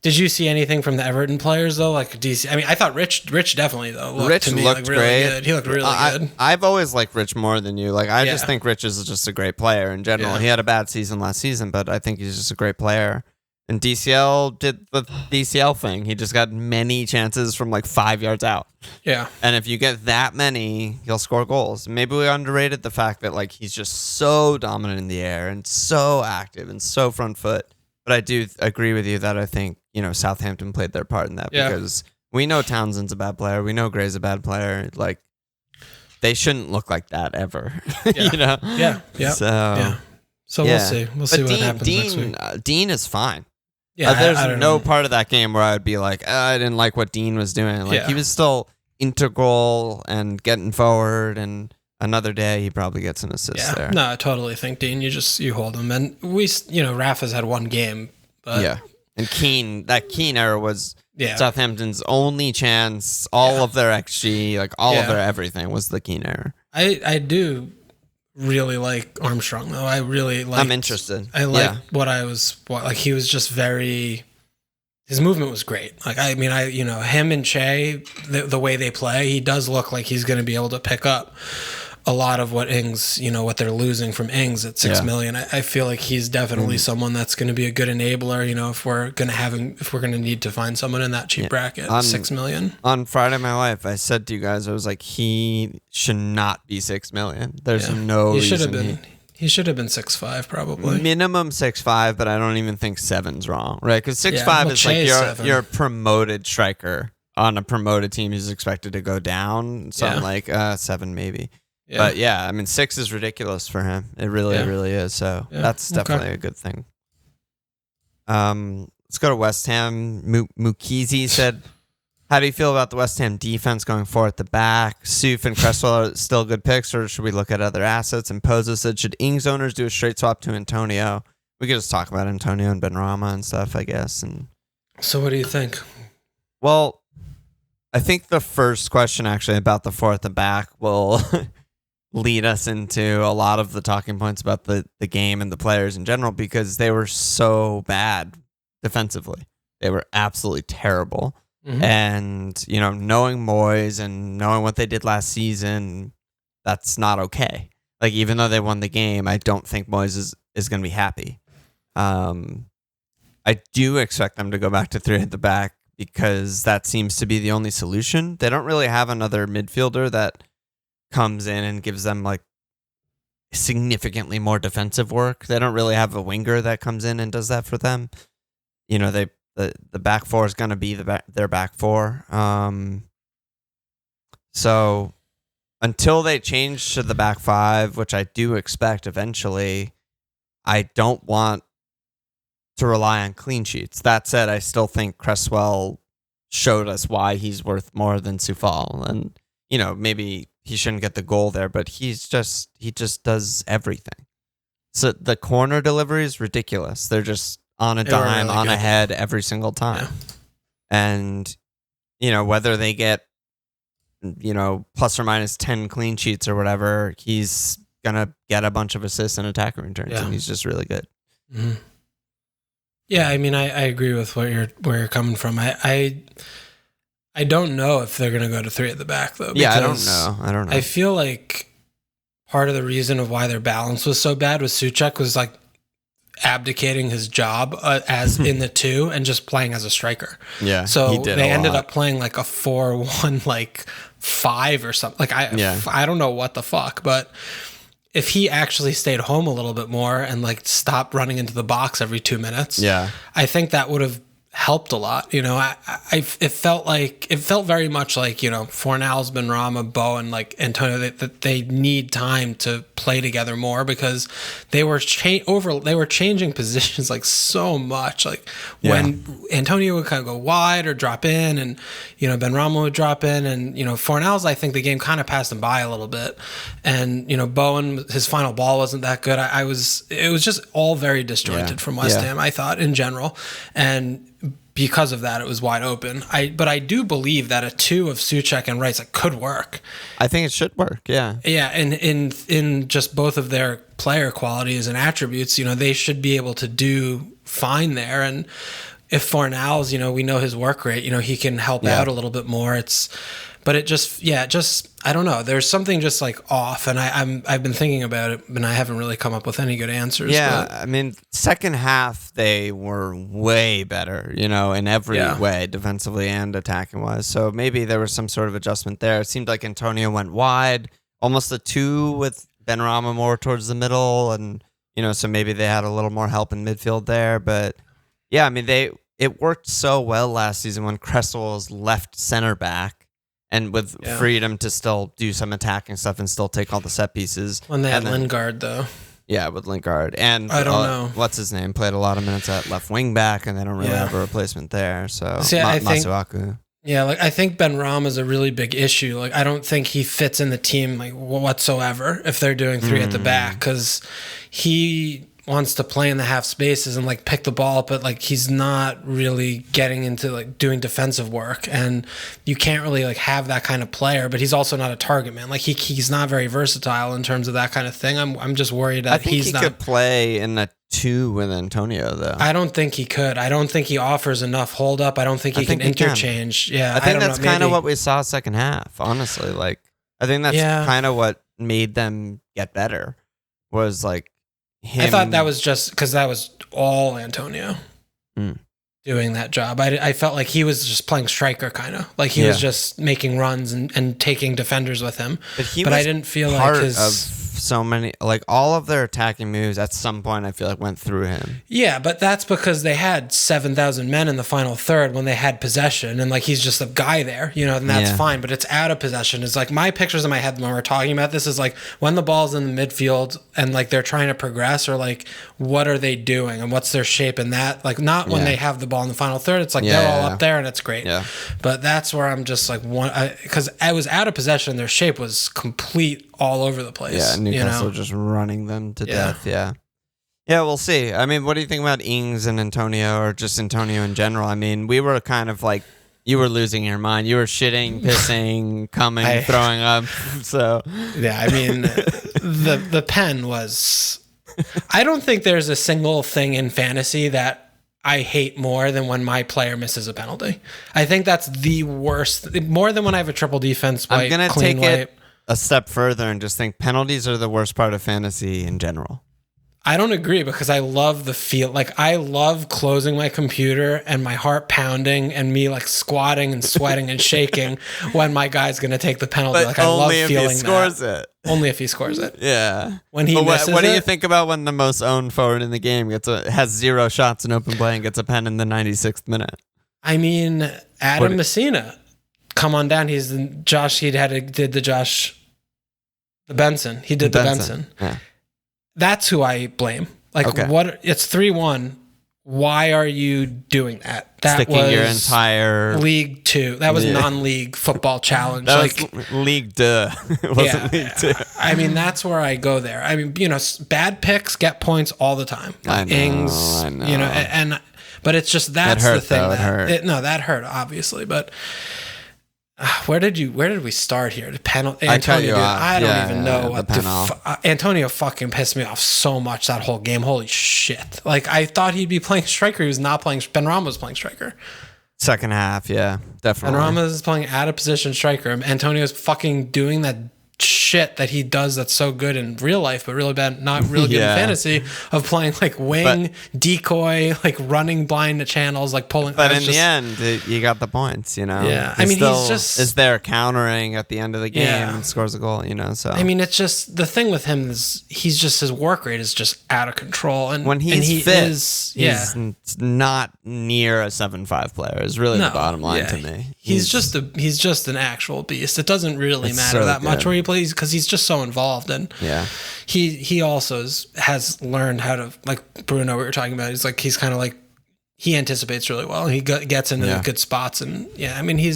B: did you see anything from the Everton players though? Like DC? I mean, I thought Rich definitely though.
A: Rich looked
B: really
A: great.
B: Good. He looked really good.
A: I've always liked Rich more than you. Like I just think Rich is just a great player in general. He had a bad season last season, but I think he's just a great player. And DCL did the DCL thing. He just got many chances from like 5 yards out.
B: Yeah.
A: And if you get that many, he'll score goals. Maybe we underrated the fact that like he's just so dominant in the air and so active and so front foot. But I do agree with you that I think, Southampton played their part in that because we know Townsend's a bad player. We know Gray's a bad player. Like they shouldn't look like that ever.
B: Yeah. So we'll see. We'll see what happens next week.
A: Dean is fine.
B: Yeah,
A: there's no part of that game where I would be like, I didn't like what Dean was doing. Like he was still integral and getting forward, and another day he probably gets an assist there.
B: No, I totally think Dean, you hold him. And Rafa's had one game. But
A: and that Keane era was Southampton's only chance. All of their XG, like all of their everything was the Keane era.
B: I do really like Armstrong though. I'm
A: interested.
B: I like he was just his movement was great. Like I mean him and Che, the way they play, he does look like he's going to be able to pick up a lot of what Ings, what they're losing from Ings at $6 million. I feel like he's definitely someone that's going to be a good enabler. If we're going to need to find someone in that cheap bracket, $6 million.
A: On Friday My Life, I said to you guys, I was like, he should not be $6 million. There's no reason.
B: He should have been 6'5", probably.
A: Minimum 6'5", but I don't even think 7's wrong, right? Because 6'5" is like you're a promoted striker on a promoted team who's expected to go down. So I'm like 7 maybe. Yeah. But I mean 6 is ridiculous for him. It really is. So that's definitely a good thing. Let's go to West Ham. Mukizi said, how do you feel about the West Ham defense going forward at the back? Souf and Cresswell are still good picks, or should we look at other assets? And Pozo said, should Ings owners do a straight swap to Antonio? We could just talk about Antonio and Benrahma and stuff, I guess. And
B: so what do you think?
A: Well, I think the first question actually about the 4 at the back will lead us into a lot of the talking points about the game and the players in general, because they were so bad defensively. They were absolutely terrible. Mm-hmm. And, knowing Moyes and knowing what they did last season, that's not okay. Like, even though they won the game, I don't think Moyes is going to be happy. I do expect them to go back to 3 at the back because that seems to be the only solution. They don't really have another midfielder that comes in and gives them like significantly more defensive work. They don't really have a winger that comes in and does that for them. The back 4 is going to be their back 4. So until they change to the back five, which I do expect eventually, I don't want to rely on clean sheets. That said, I still think Cresswell showed us why he's worth more than Soufal. And, maybe he shouldn't get the goal there, but he just does everything. So the corner delivery is ridiculous. They're just on a dime, really on a head every single time. Yeah. And, whether they get, plus or minus 10 clean sheets or whatever, he's going to get a bunch of assists and attacking returns, and he's just really good.
B: Mm-hmm. Yeah, I mean, I agree with where you're coming from. I don't know if they're going to go to 3 at the back, though.
A: Yeah, I don't know.
B: I feel like part of the reason of why their balance was so bad with Souček was like abdicating his job as in the 2 and just playing as a striker.
A: Yeah,
B: so they ended up playing like a 4-1 like 5 or something. Like I don't know what the fuck, but if he actually stayed home a little bit more and like stopped running into the box every 2 minutes, I think that would have helped a lot. It felt very much like, Fornals, Benrahma, Bo, and like Antonio, that they need time to play together more, because they were changing positions like so much. Like when Antonio would kind of go wide or drop in, and Benrahma would drop in, and Fornals, I think the game kind of passed him by a little bit, and Bowen, his final ball wasn't that good. It was just all very disjointed from West Ham, I thought, in general, and because of that, it was wide open. But I do believe that a 2 of Souček and Rice could work.
A: I think it should work. Yeah.
B: Yeah, and in just both of their player qualities and attributes, they should be able to do fine there. And if Fornals, we know his work rate, he can help out a little bit more. But it just I don't know. There's something just like off, and I've been thinking about it, and I haven't really come up with any good answers.
A: Yeah, I mean, second half they were way better, in every way, defensively and attacking wise. So maybe there was some sort of adjustment there. It seemed like Antonio went wide, almost a 2 with Benrahma more towards the middle, and so maybe they had a little more help in midfield there. But yeah, I mean, it worked so well last season when Cresswell was left center back, and with freedom to still do some attacking stuff and still take all the set pieces.
B: When they had Lingard, though.
A: Yeah, with Lingard. And
B: I don't know.
A: What's his name? Played a lot of minutes at left wing back, and they don't really have a replacement there. So,
B: I think
A: Masuaku.
B: Yeah, I think Benrahma is a really big issue. I don't think he fits in the team whatsoever if they're doing 3 at the back, because he wants to play in the half spaces and pick the ball up, but he's not really getting into doing defensive work, and you can't really have that kind of player. But he's also not a target man. He's not very versatile in terms of that kind of thing. I'm just worried that
A: he could play in the 2 with Antonio, though.
B: I don't think he could. I don't think he offers enough hold up. I don't think he can interchange. Yeah,
A: I think that's kind of what we saw second half. Honestly, I think that's kind of what made them get better. Was him.
B: I thought that was just because that was all Antonio doing that job. I felt like he was just playing striker, kind of he was just making runs and taking defenders with him. But I didn't feel like his
A: so many all of their attacking moves at some point I feel went through him.
B: Yeah, but that's because they had 7,000 men in the final third when they had possession, and he's just a guy there, and that's fine. But it's out of possession. It's my pictures in my head when we're talking about this is when the ball's in the midfield and they're trying to progress, or what are they doing and what's their shape in that, not when they have the ball in the final third. It's they're all up there and it's great. Yeah. But that's where I'm just because I was out of possession. Their shape was complete all over the place.
A: Yeah, Newcastle just running them to death. Yeah. Yeah, we'll see. I mean, what do you think about Ings and Antonio, or just Antonio in general? I mean, we were kind of you were losing your mind. You were shitting, pissing, coming, throwing up. So
B: yeah, I mean, the pen was. I don't think there's a single thing in fantasy that I hate more than when my player misses a penalty. I think that's the worst. More than when I have a triple defense.
A: I'm gonna take it a step further and just think penalties are the worst part of fantasy in general.
B: I don't agree, because I love the feel. I love closing my computer and my heart pounding and me squatting and sweating and shaking when my guy's going to take the penalty.
A: But
B: I love
A: feeling
B: that.
A: Only if he scores it.
B: Only if he scores it.
A: Yeah.
B: When he misses
A: what do you think about when the most owned forward in the game has 0 shots in open play and gets a pen in the 96th minute?
B: I mean, Adam Messina, come on down. He's the Josh. Did the Josh The Benson. He did the Benson.
A: Yeah.
B: That's who I blame. Like, what? It's 3-1. Why are you doing that? That
A: Sticking
B: was
A: your entire
B: League 2. That was non-league football challenge.
A: That was League 2. It wasn't League 2.
B: I mean, that's where I go there. I mean, bad picks get points all the time.
A: I know.
B: Ings, but it's just that's
A: hurt,
B: the thing.
A: Though, it hurt.
B: That hurt obviously, but. Where did we start here? The penalty.
A: Antonio,
B: I don't even know what
A: the
B: Antonio fucking pissed me off so much that whole game. Holy shit! Like I thought he'd be playing striker. He was not playing. Benrahma was playing striker.
A: Second half, yeah, definitely.
B: Benrahma is playing out of position striker. Antonio's fucking doing that shit that he does that's so good in real life, but really bad, not really good in fantasy, of playing like wing, decoy, like running blind to channels, like pulling.
A: But in the end, you got the points,
B: Yeah. I mean, he's just
A: is there countering at the end of the game and scores a goal, so.
B: I mean, it's just the thing with him is his work rate is just out of control. And
A: when he's fit, he's not near a 7-5 player is really the bottom line to me.
B: He's just an actual beast. It doesn't really matter that much where he plays because he's just so involved, and he also has learned how to, like Bruno we were talking about. He's kind of like he anticipates really well. He gets into good spots, and I mean he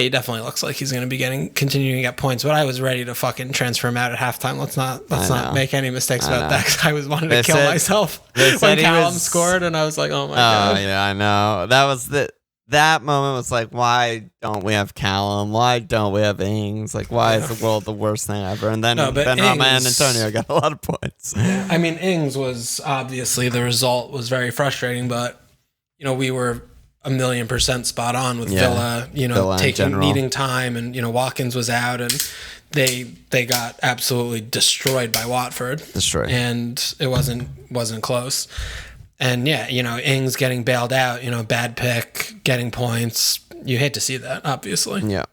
B: definitely looks like he's going to be continuing to get points. But I was ready to fucking transfer him out at halftime. Let's not make any mistakes about that. Cause I wanted to kill myself when Callum scored, and I was like, oh my god.
A: Oh yeah, I know. That moment was like, why don't we have Callum? Why don't we have Ings? Like, why is the world the worst thing ever? And then Benrahma and Antonio got a lot of points.
B: I mean, Ings was obviously the result was very frustrating, but we were 1,000,000% spot on with Villa. Villa needing time, and Watkins was out, and they got absolutely destroyed by Watford.
A: Destroyed,
B: and it wasn't close. And Ings getting bailed out, bad pick, getting points. You hate to see that, obviously.
A: Yeah.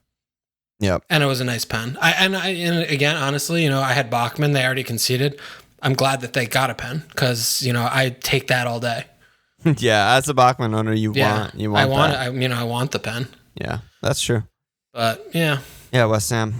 A: Yep.
B: And it was a nice pen. And again, honestly, I had Bachmann. They already conceded. I'm glad that they got a pen because, I take that all day.
A: Yeah, as a Bachmann owner, I
B: want the pen.
A: Yeah, that's true.
B: But yeah.
A: Yeah, West Ham.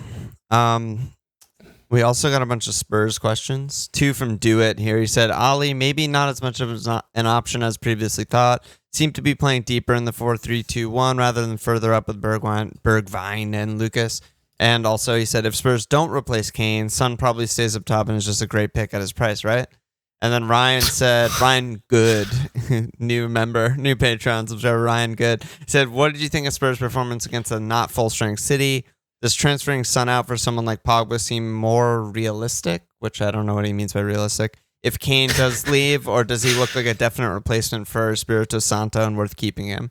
A: We also got a bunch of Spurs questions. 2 from Do It here. He said, Ali, maybe not as much of an option as previously thought. Seemed to be playing deeper in the 4-3-2-1 rather than further up with Bergwijn and Lucas. And also he said, if Spurs don't replace Kane, Son probably stays up top and is just a great pick at his price, right? And then Ryan said, Ryan Good, new Patreon subscriber, Ryan Good, said, what did you think of Spurs' performance against a not full-strength City? Does transferring Son out for someone like Pogba seem more realistic? Which I don't know what he means by realistic. If Kane does leave, or does he look like a definite replacement for Espirito Santo and worth keeping him?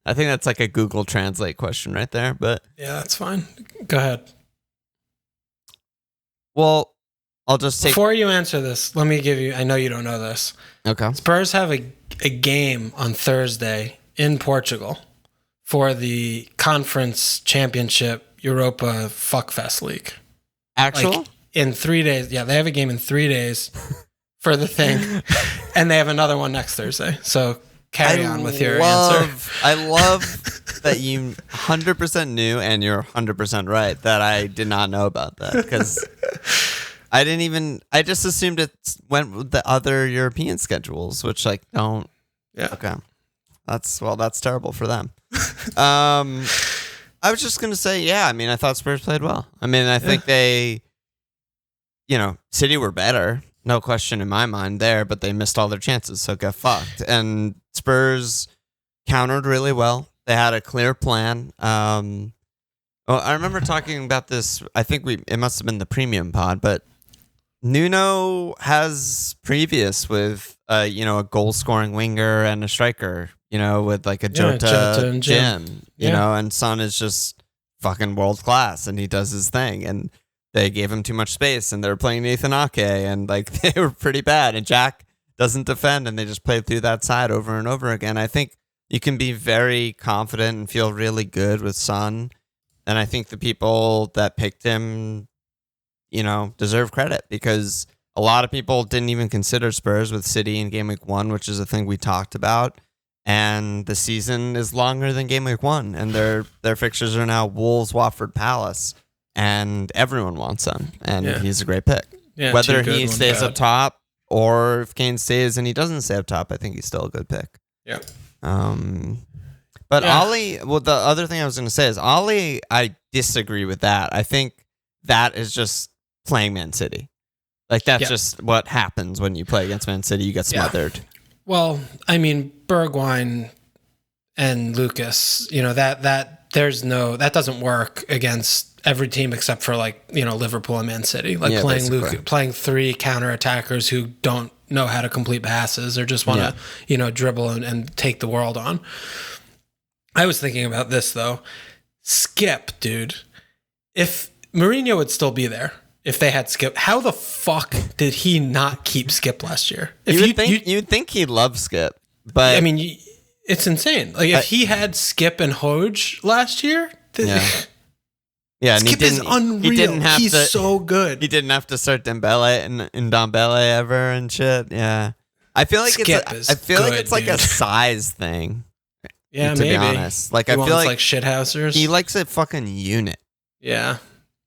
A: I think that's like a Google Translate question right there. But
B: yeah, that's fine. Go ahead.
A: Well, I'll just take...
B: Before you answer this, let me give you... I know you don't know this.
A: Okay.
B: Spurs have a game on Thursday in Portugal for the Conference Championship Europa Fuckfest League.
A: Actual?
B: In 3 days. Yeah, they have a game in 3 days for the thing. And they have another one next Thursday. So carry on with your answer.
A: I love that you 100% knew, and you're 100% right, that I did not know about that. Because I just assumed it went with the other European schedules, which don't.
B: Yeah.
A: Okay. That's terrible for them. I was just going to say, I thought Spurs played well. I think they, City were better. No question in my mind there, but they missed all their chances, so get fucked. And Spurs countered really well. They had a clear plan. I remember talking about this, I think it must have been the premium pod, but Nuno has previous with, a goal-scoring winger and a striker, with like a Jota and Jim, and Son is just fucking world class and he does his thing. And they gave him too much space and they were playing Nathan Ake and they were pretty bad. And Jack doesn't defend and they just played through that side over and over again. I think you can be very confident and feel really good with Son. And I think the people that picked him, deserve credit because a lot of people didn't even consider Spurs with City in game week 1, which is a thing we talked about. And the season is longer than game week 1, and their fixtures are now Wolves, Watford, Palace. and everyone wants him, and he's a great pick.
B: Yeah,
A: whether he stays up top or if Kane stays and he doesn't stay up top, I think he's still a good pick.
B: Yeah.
A: But Ollie, well, the other thing I was going to say is Ollie, I disagree with that. I think that is just playing Man City. Like, that's just what happens when you play against Man City. You get smothered.
B: Well, I mean, Bergwijn and Lucas, that doesn't work against every team except for Liverpool and Man City. Like playing three counter attackers who don't know how to complete passes or just want to, dribble and take the world on. I was thinking about this though. Skip, dude. If Mourinho would still be there, if they had Skip, how the fuck did he not keep Skip last year?
A: You'd think he'd love Skip, but
B: I mean, it's insane. Like if he had Skip and Hoj last year,
A: and
B: Skip is unreal. He's so good.
A: He didn't have to start Dembele and Dombele ever and shit. Yeah, I feel like it's like a size thing.
B: Yeah,
A: to be honest, like I feel like
B: shithousers.
A: He likes a fucking unit.
B: Yeah,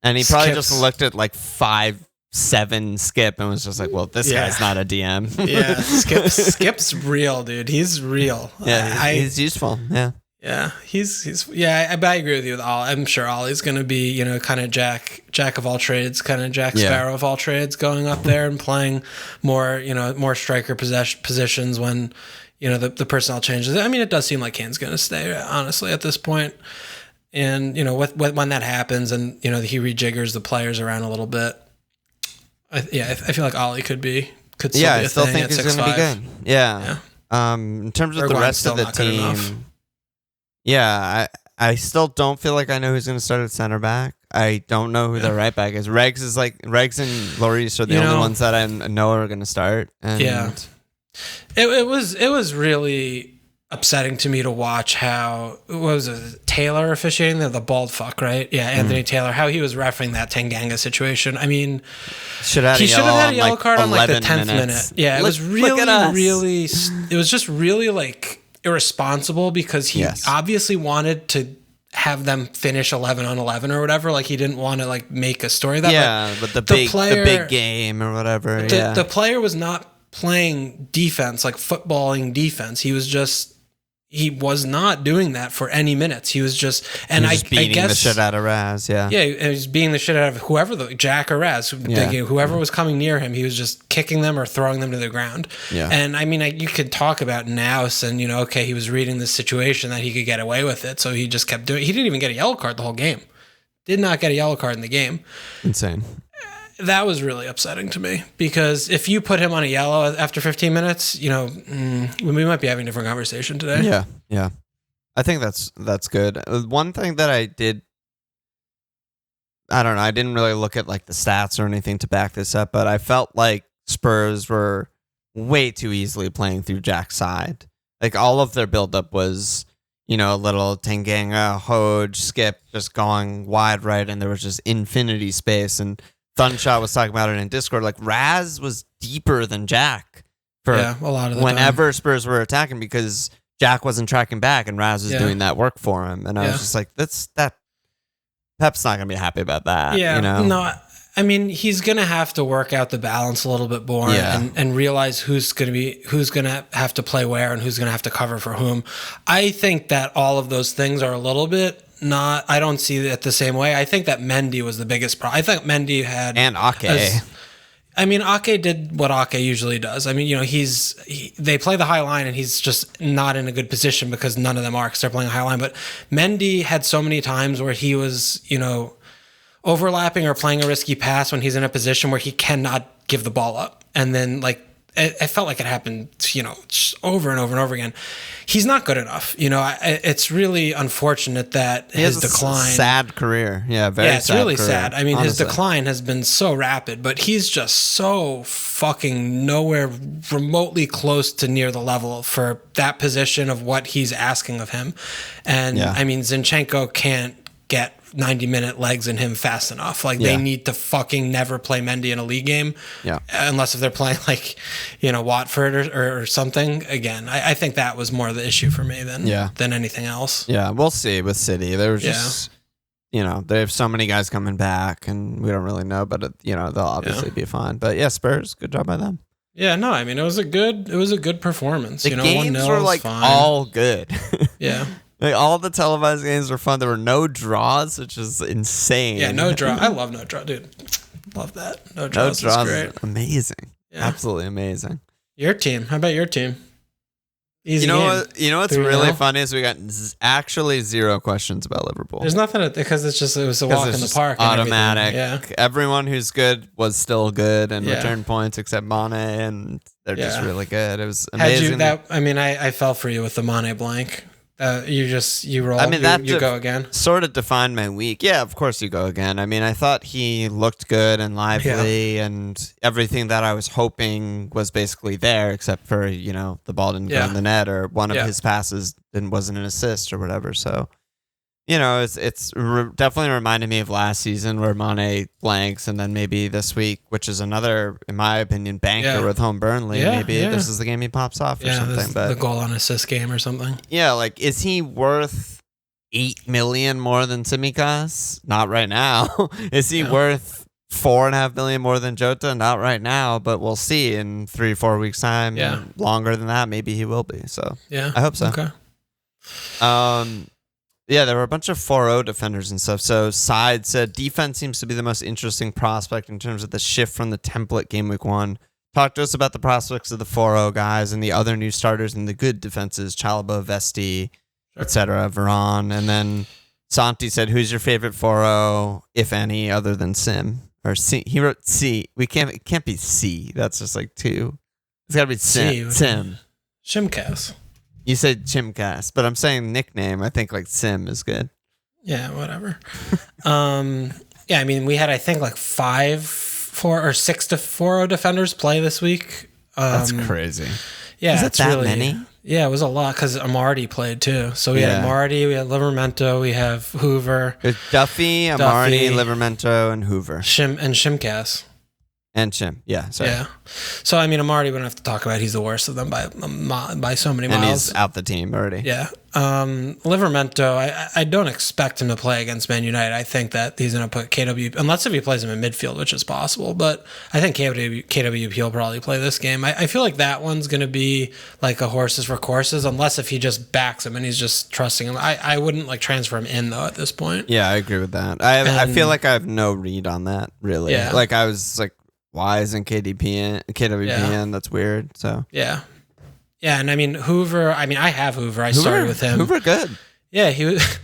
A: and he probably just looked at like 5'7" Skip and was just like, "Well, this guy's not a DM."
B: Yeah, Skip's real, dude. He's real.
A: Yeah, he's useful. Yeah.
B: Yeah, I agree with you with Ollie. I'm sure Ollie's going to be, kind of Jack of all trades, kind of Jack Sparrow of all trades, going up there and playing more, more striker positions when, the personnel changes. I mean, it does seem like Kane's going to stay, honestly, at this point. And, when that happens and, he rejiggers the players around a little bit, I feel like Ollie could still be a thing.
A: I still think he's going to be good. Yeah. In terms of the rest of the team. Yeah, I still don't feel like I know who's going to start at center back. I don't know who the right back is. Regs and Lloris are the only ones that I know are going to start. And
B: it was really upsetting to me to watch how Taylor officiating the bald fuck, right? Yeah, Anthony Taylor, how he was refereeing that Tanganga situation. I mean, he should have had a yellow card on like the 10th minute. Yeah, it was just really like irresponsible because he obviously wanted to have them finish 11 on 11 or whatever. Like he didn't want to like make a story of that.
A: But the big game or whatever.
B: The player was not playing defense, like footballing defense. He was not doing that for any minutes. He was just,
A: beating the shit out of Raz. Yeah,
B: he was beating the shit out of whoever, Jack or Raz, whoever was coming near him. He was just kicking them or throwing them to the ground. Yeah, and I mean, you could talk about Nous and he was reading the situation that he could get away with it, so he just kept doing. He didn't even get a yellow card the whole game. Did not get a yellow card in the game.
A: Insane.
B: That was really upsetting to me because if you put him on a yellow after 15 minutes, we might be having a different conversation today.
A: Yeah. I think that's good. One thing that I don't know, I didn't really look at like the stats or anything to back this up, but I felt like Spurs were way too easily playing through Jack's side. Like all of their buildup was, a little Tanganga, Hoj, Skip just going wide right, and there was just infinity space. And Thunshot was talking about it in Discord. Like Raz was deeper than Jack for
B: a lot of the
A: whenever
B: time.
A: Spurs were attacking because Jack wasn't tracking back and Raz was doing that work for him. And I was just like, Pep's not gonna be happy about that.
B: Yeah, no, I mean he's gonna have to work out the balance a little bit more and realize who's gonna have to play where and who's gonna have to cover for whom. I think that all of those things are a little bit. I don't see it the same way. I think that Mendy was the biggest problem. I think Mendy had...
A: And Ake.
B: Ake did what Ake usually does. I mean, they play the high line and he's just not in a good position because none of them are because they're playing high line. But Mendy had so many times where he was, overlapping or playing a risky pass when he's in a position where he cannot give the ball up. And then, I felt like it happened, just over and over and over again. He's not good enough. It's really unfortunate that his decline.
A: Sad career. Yeah, very sad.
B: Yeah, it's really
A: career,
B: sad. I mean,
A: honestly.
B: His decline has been so rapid, but he's just so fucking nowhere remotely close to near the level for that position of what he's asking of him. And I mean, Zinchenko can't get 90-minute legs in him fast enough. They need to fucking never play Mendy in a league game. Yeah. Unless if they're playing Watford or something. Again, I think that was more the issue for me than anything else.
A: Yeah, we'll see with City. There was just they have so many guys coming back, and we don't really know, but they'll obviously be fine. But yeah, Spurs, good job by them.
B: Yeah, no, I mean it was a good performance.
A: The games were like all good.
B: Yeah.
A: Like all the televised games were fun. There were no draws, which is insane.
B: Yeah, no draw. I love no draw, dude. Love that. No draws is great.
A: Amazing. Yeah. Absolutely amazing.
B: Your team. How about your team? Easy
A: you know
B: game.
A: what? You know what's really funny is we got actually 0 questions about Liverpool.
B: There's nothing because it was a walk in the park.
A: Automatic.
B: Yeah.
A: Everyone who's good was still good and returned points except Mane, and they're just really good. It was amazing.
B: I fell for you with the Mane blank. You roll. I mean, you go again.
A: Sort of defined my week. Yeah, of course you go again. I mean, I thought he looked good and lively, and everything that I was hoping was basically there, except for the ball didn't go in the net, or one of his passes wasn't an assist or whatever. So, it's definitely reminded me of last season where Mane blanks, and then maybe this week, which is another, in my opinion, banker with home Burnley. Maybe this is the game he pops off or something. But
B: the goal on assist game or something.
A: Yeah, like is he worth 8 million more than Tsimikas? Not right now. Is he worth 4.5 million more than Jota? Not right now, but we'll see in 3-4 weeks time.
B: Yeah,
A: longer than that, maybe he will be. So
B: yeah,
A: I hope so.
B: Okay.
A: Yeah, there were a bunch of 4-0 defenders and stuff. So Side said defense seems to be the most interesting prospect in terms of the shift from the template game week 1. Talk to us about the prospects of the 4-0 guys and the other new starters in the good defenses, Chalobah, Vesti, etc., Varane. And then Santi said, who's your favorite 4-0, if any, other than Sim? Or C. He wrote C. It can't be C. That's just like 2. It's got to be Sim.
B: Shimcast.
A: You said Chimcast, but I'm saying nickname. I think like Sim is good.
B: Yeah, whatever. I mean, we had I think like 4 or 6 to 4-0 defenders play this week.
A: That's crazy.
B: Yeah,
A: is it that really many?
B: Yeah, it was a lot because Amarty played too. So we had Amarty, we had Livramento, we have Hoover.
A: It's Duffy, Amarty, Livramento, and Hoover.
B: Shimcast.
A: And Chim, yeah, sorry.
B: Yeah. So, I mean, Amarty, we don't have to talk about. He's the worst of them by so many miles.
A: And he's out the team already.
B: Yeah. Livramento, I don't expect him to play against Man United. I think that he's going to put KW, unless if he plays him in midfield, which is possible. But I think KWP will probably play this game. I feel like that one's going to be like a horses for courses, unless if he just backs him and he's just trusting him. I wouldn't like transfer him in, though, at this point.
A: Yeah, I agree with that. I feel like I have no read on that, really. Yeah. Like, I was like, why isn't KWP in? That's weird. So
B: yeah, and I mean Hoover. I mean I have Hoover. I started with him.
A: Hoover good.
B: Yeah, he was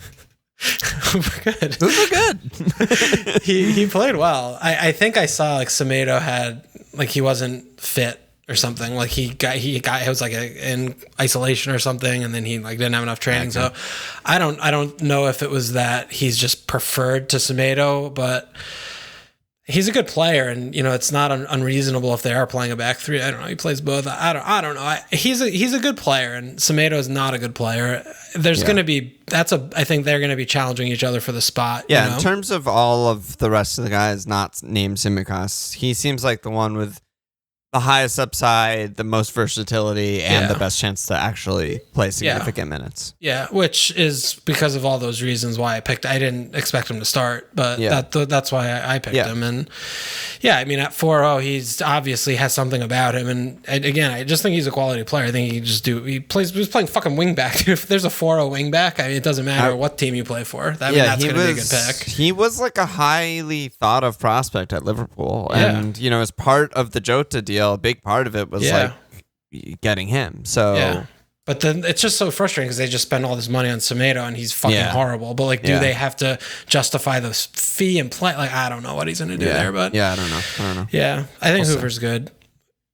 B: Hoover good.
A: Hoover good.
B: he played well. I think I saw like Semedo had like he wasn't fit or something. Like he was like in isolation or something, and then he like didn't have enough training. Okay. So I don't know if it was that he's just preferred to Semedo, but. He's a good player, and it's not unreasonable if they are playing a back 3. I don't know. He plays both. I don't know. He's a good player, and Semedo is not a good player. There's going to be I think they're going to be challenging each other for the spot.
A: Yeah, in terms of all of the rest of the guys not named Tsimikas, he seems like the one with the highest upside, the most versatility, and the best chance to actually play significant minutes.
B: Yeah, which is because of all those reasons why I picked. I didn't expect him to start, but that's why I picked him. And I mean, at 4-0, he's obviously has something about him. And again, I just think he's a quality player. I think he was playing fucking wing back. If there's a 4-0 wing back, I mean, it doesn't matter what team you play for. That's going to be a good pick.
A: He was like a highly thought of prospect at Liverpool, and as part of the Jota deal. A big part of it was like getting him. So,
B: but then it's just so frustrating because they just spend all this money on Semedo and he's fucking horrible. But like, do they have to justify the fee and play? Like, I don't know what he's going to do there. But
A: I don't know.
B: Yeah, I think Hoover's good.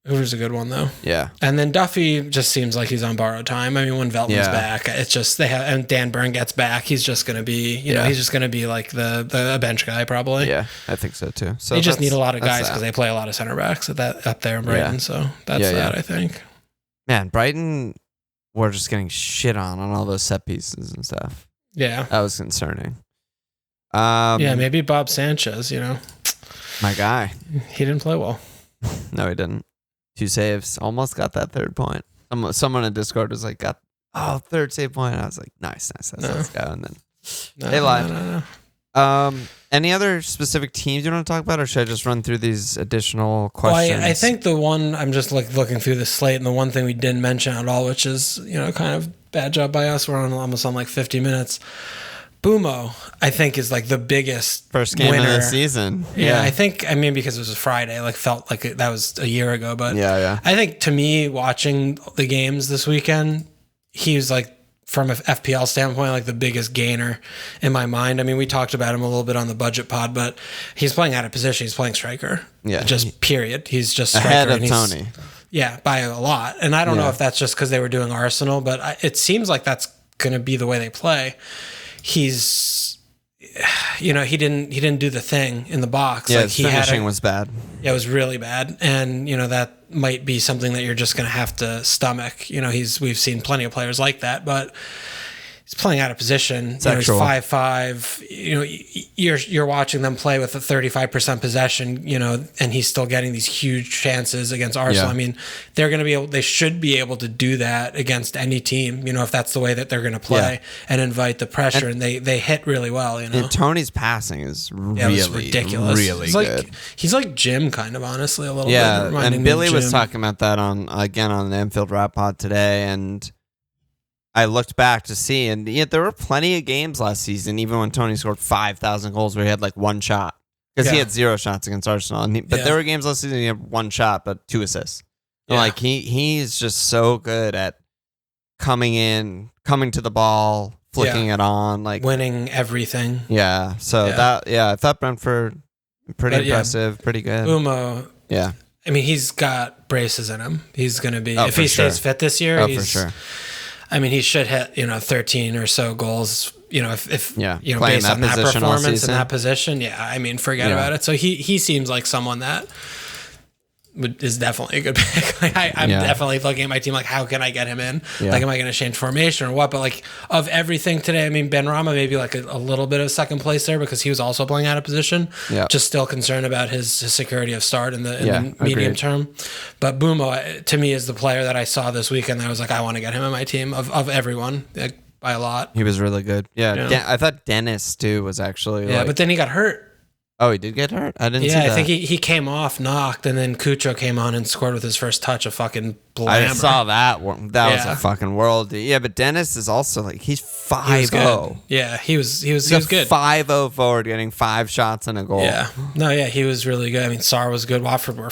B: Hoover's a good one though.
A: Yeah,
B: and then Duffy just seems like he's on borrowed time. I mean, when Veltman's back, it's just and Dan Burn gets back, he's just going to be, he's just going to be like the bench guy probably.
A: Yeah, I think so too. So
B: they just need a lot of guys because they play a lot of center backs up there in Brighton. So that's that I think.
A: Man, Brighton were just getting shit on all those set pieces and stuff.
B: Yeah,
A: that was concerning.
B: Maybe Bob Sanchez.
A: My guy.
B: He didn't play well.
A: No, he didn't. 2 saves, almost got that 3rd point. Someone in Discord was like, "3rd save point." I was like, "Nice, let's go." And then they lied.
B: No.
A: Any other specific teams you want to talk about, or should I just run through these additional questions?
B: Well, I think the one, I'm just looking through the slate, and the one thing we didn't mention at all, which is, kind of bad job by us. We're almost on 50 minutes. Mbeumo, I think, is the biggest
A: first game
B: winner
A: of the season.
B: Yeah, I think, because it was a Friday, felt like that was a year ago. But
A: yeah.
B: I think, to me, watching the games this weekend, he was from an FPL standpoint, the biggest gainer in my mind. We talked about him a little bit on the budget pod, but he's playing out of position. He's playing striker.
A: Yeah.
B: Just period. He's just striker.
A: Ahead of Toney.
B: Yeah, by a lot. And I don't know if that's just because they were doing Arsenal, but it seems like that's going to be the way they play. He's, he didn't do the thing in the box.
A: Yeah, his finishing was bad.
B: Yeah, it was really bad. And, that might be something that you're just going to have to stomach. We've seen plenty of players like that, but he's playing out of position. He's 5'5". You're watching them play with a 35% possession, and he's still getting these huge chances against Arsenal.
A: Yeah.
B: They're going to be able, they should be able to do that against any team, if that's the way that they're going to play and invite the pressure. And they hit really well,
A: And Toney's passing is really,
B: it was ridiculous.
A: Really good.
B: He's like Jim, kind of, honestly, a little bit.
A: Yeah, and Billy was talking about that on the Anfield Rap Pod today, and I looked back to see, and yet there were plenty of games last season, even when Toney scored 5,000 goals, where he had one shot, because he had 0 shots against Arsenal. But there were games last season he had 1 shot but 2 assists. Yeah. He's just so good at coming to the ball, flicking it on,
B: winning everything.
A: Yeah. So I thought Brentford pretty impressive, pretty good.
B: Mbeumo.
A: Yeah.
B: He's got braces in him. He's going to be, if he stays fit this year,
A: for sure.
B: He should hit, 13 or so goals, if based on that performance in that position. Yeah, forget about it. So he seems like someone that is definitely a good pick. I'm definitely looking at my team how can I get him in? Am I going to change formation or what? But of everything today, Benrahma maybe a little bit of second place there because he was also playing out of position. Yeah. Just still concerned about his security of start in the medium term. But Mbeumo, to me, is the player that I saw this weekend that I was I want to get him in my team of everyone by a lot.
A: He was really good. Yeah. I thought Dennis too was actually.
B: Yeah, but then he got hurt.
A: Oh, he did get hurt? I didn't see that.
B: Yeah, I think he came off knocked, and then Cucho came on and scored with his first touch, a fucking blammer.
A: I saw that. That was a fucking world. Yeah, but Dennis is also he's 5'0".
B: Yeah, he was good.
A: 5'0" forward getting 5 shots and a goal.
B: Yeah. No, yeah, he was really good. Sarr was good. Watford were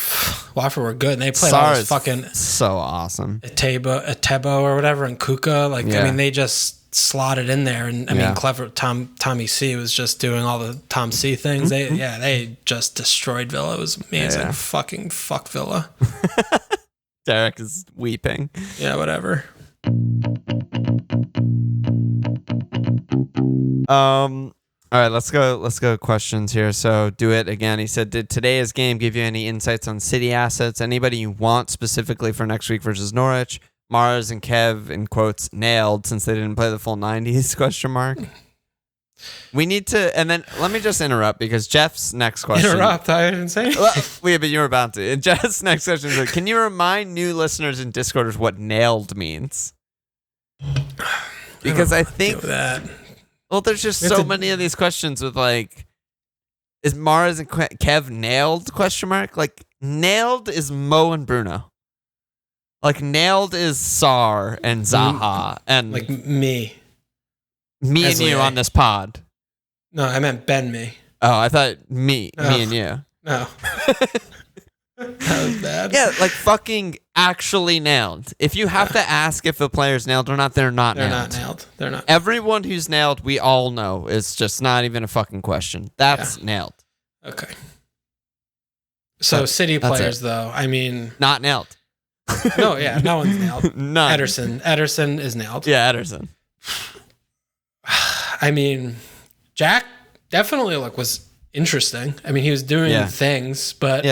B: good. And they played all this fucking
A: so awesome.
B: Etebo or whatever, and Kuka. They just slotted in there, and clever Tommy C was just doing all the Tom C things. They just destroyed Villa. It was amazing. Fucking fuck Villa.
A: Derek is weeping.
B: Yeah, whatever.
A: All right, let's go questions here. So do it again. He said, did today's game give you any insights on City assets? Anybody you want specifically for next week versus Norwich? Mars and Kev, in quotes, nailed since they didn't play the full 90s, question mark. We need to, and then let me just interrupt because Jeff's next question.
B: Interrupt? I didn't say anything.
A: Well, but you were about to. And Jeff's next question is, can you remind new listeners and Discorders what nailed means? Because I think
B: that.
A: Well, there's just so many of these questions with is Mars and Kev nailed, question mark? Nailed is Mo and Bruno. Nailed is Sarr and Zaha and
B: me
A: and you on this pod.
B: No, I meant Ben me.
A: Oh, I thought me and you.
B: No. That was bad.
A: Yeah, fucking actually nailed. If you have to ask if a player's nailed or not, they're not nailed.
B: They're not.
A: Everyone who's nailed, we all know, is just not even a fucking question. That's nailed.
B: Okay. So City players, though,
A: not nailed.
B: No, yeah, no one's nailed.
A: None.
B: Ederson is nailed.
A: Yeah, Ederson.
B: Jack definitely was interesting. He was doing things, but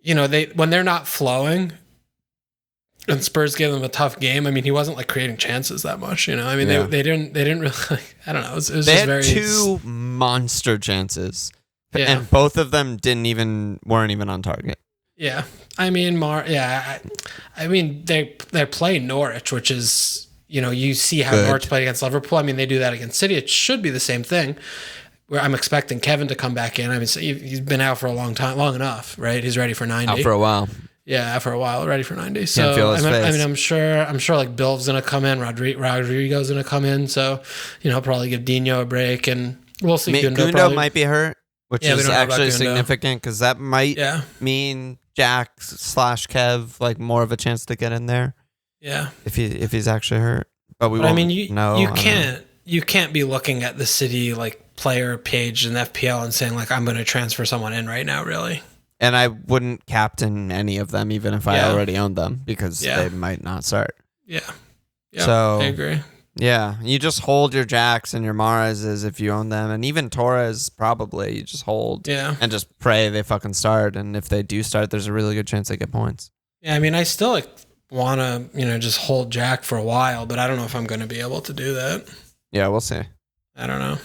B: when they're not flowing, and Spurs gave them a tough game. He wasn't creating chances that much. They didn't really. I don't know. It was
A: they
B: just
A: had
B: very
A: 2 monster chances, and both of them weren't even on target.
B: Yeah, they play Norwich, which is you see how Norwich played against Liverpool. I mean, they do that against City. It should be the same thing. Where I'm expecting Kevin to come back in. I mean, he's been out for a long enough, right? He's ready for 90.
A: Out for a while.
B: Yeah, out for a while, ready for 90.
A: Can't
B: so
A: feel his face.
B: I mean, I'm sure like Bill's gonna come in, Rodrigo's gonna come in. So probably give Dino a break, and we'll see.
A: Gundo might be hurt, which is actually significant because that might mean Jack / Kev like more of a chance to get in there.
B: Yeah,
A: if he's actually hurt, but we won't. I mean,
B: you can't be looking at the City like player page in FPL and saying like I'm going to transfer someone in right now, really.
A: And I wouldn't captain any of them even if I already owned them because they might not start.
B: Yeah.
A: So
B: I agree.
A: Yeah, you just hold your Jacks and your Mahrezes if you own them, and even Torres probably you just hold. And just pray they fucking start, and if they do start, there's a really good chance they get points.
B: Yeah, I mean, I still want to just hold Jack for a while, but I don't know if I'm going to be able to do that.
A: Yeah, we'll see.
B: I don't know.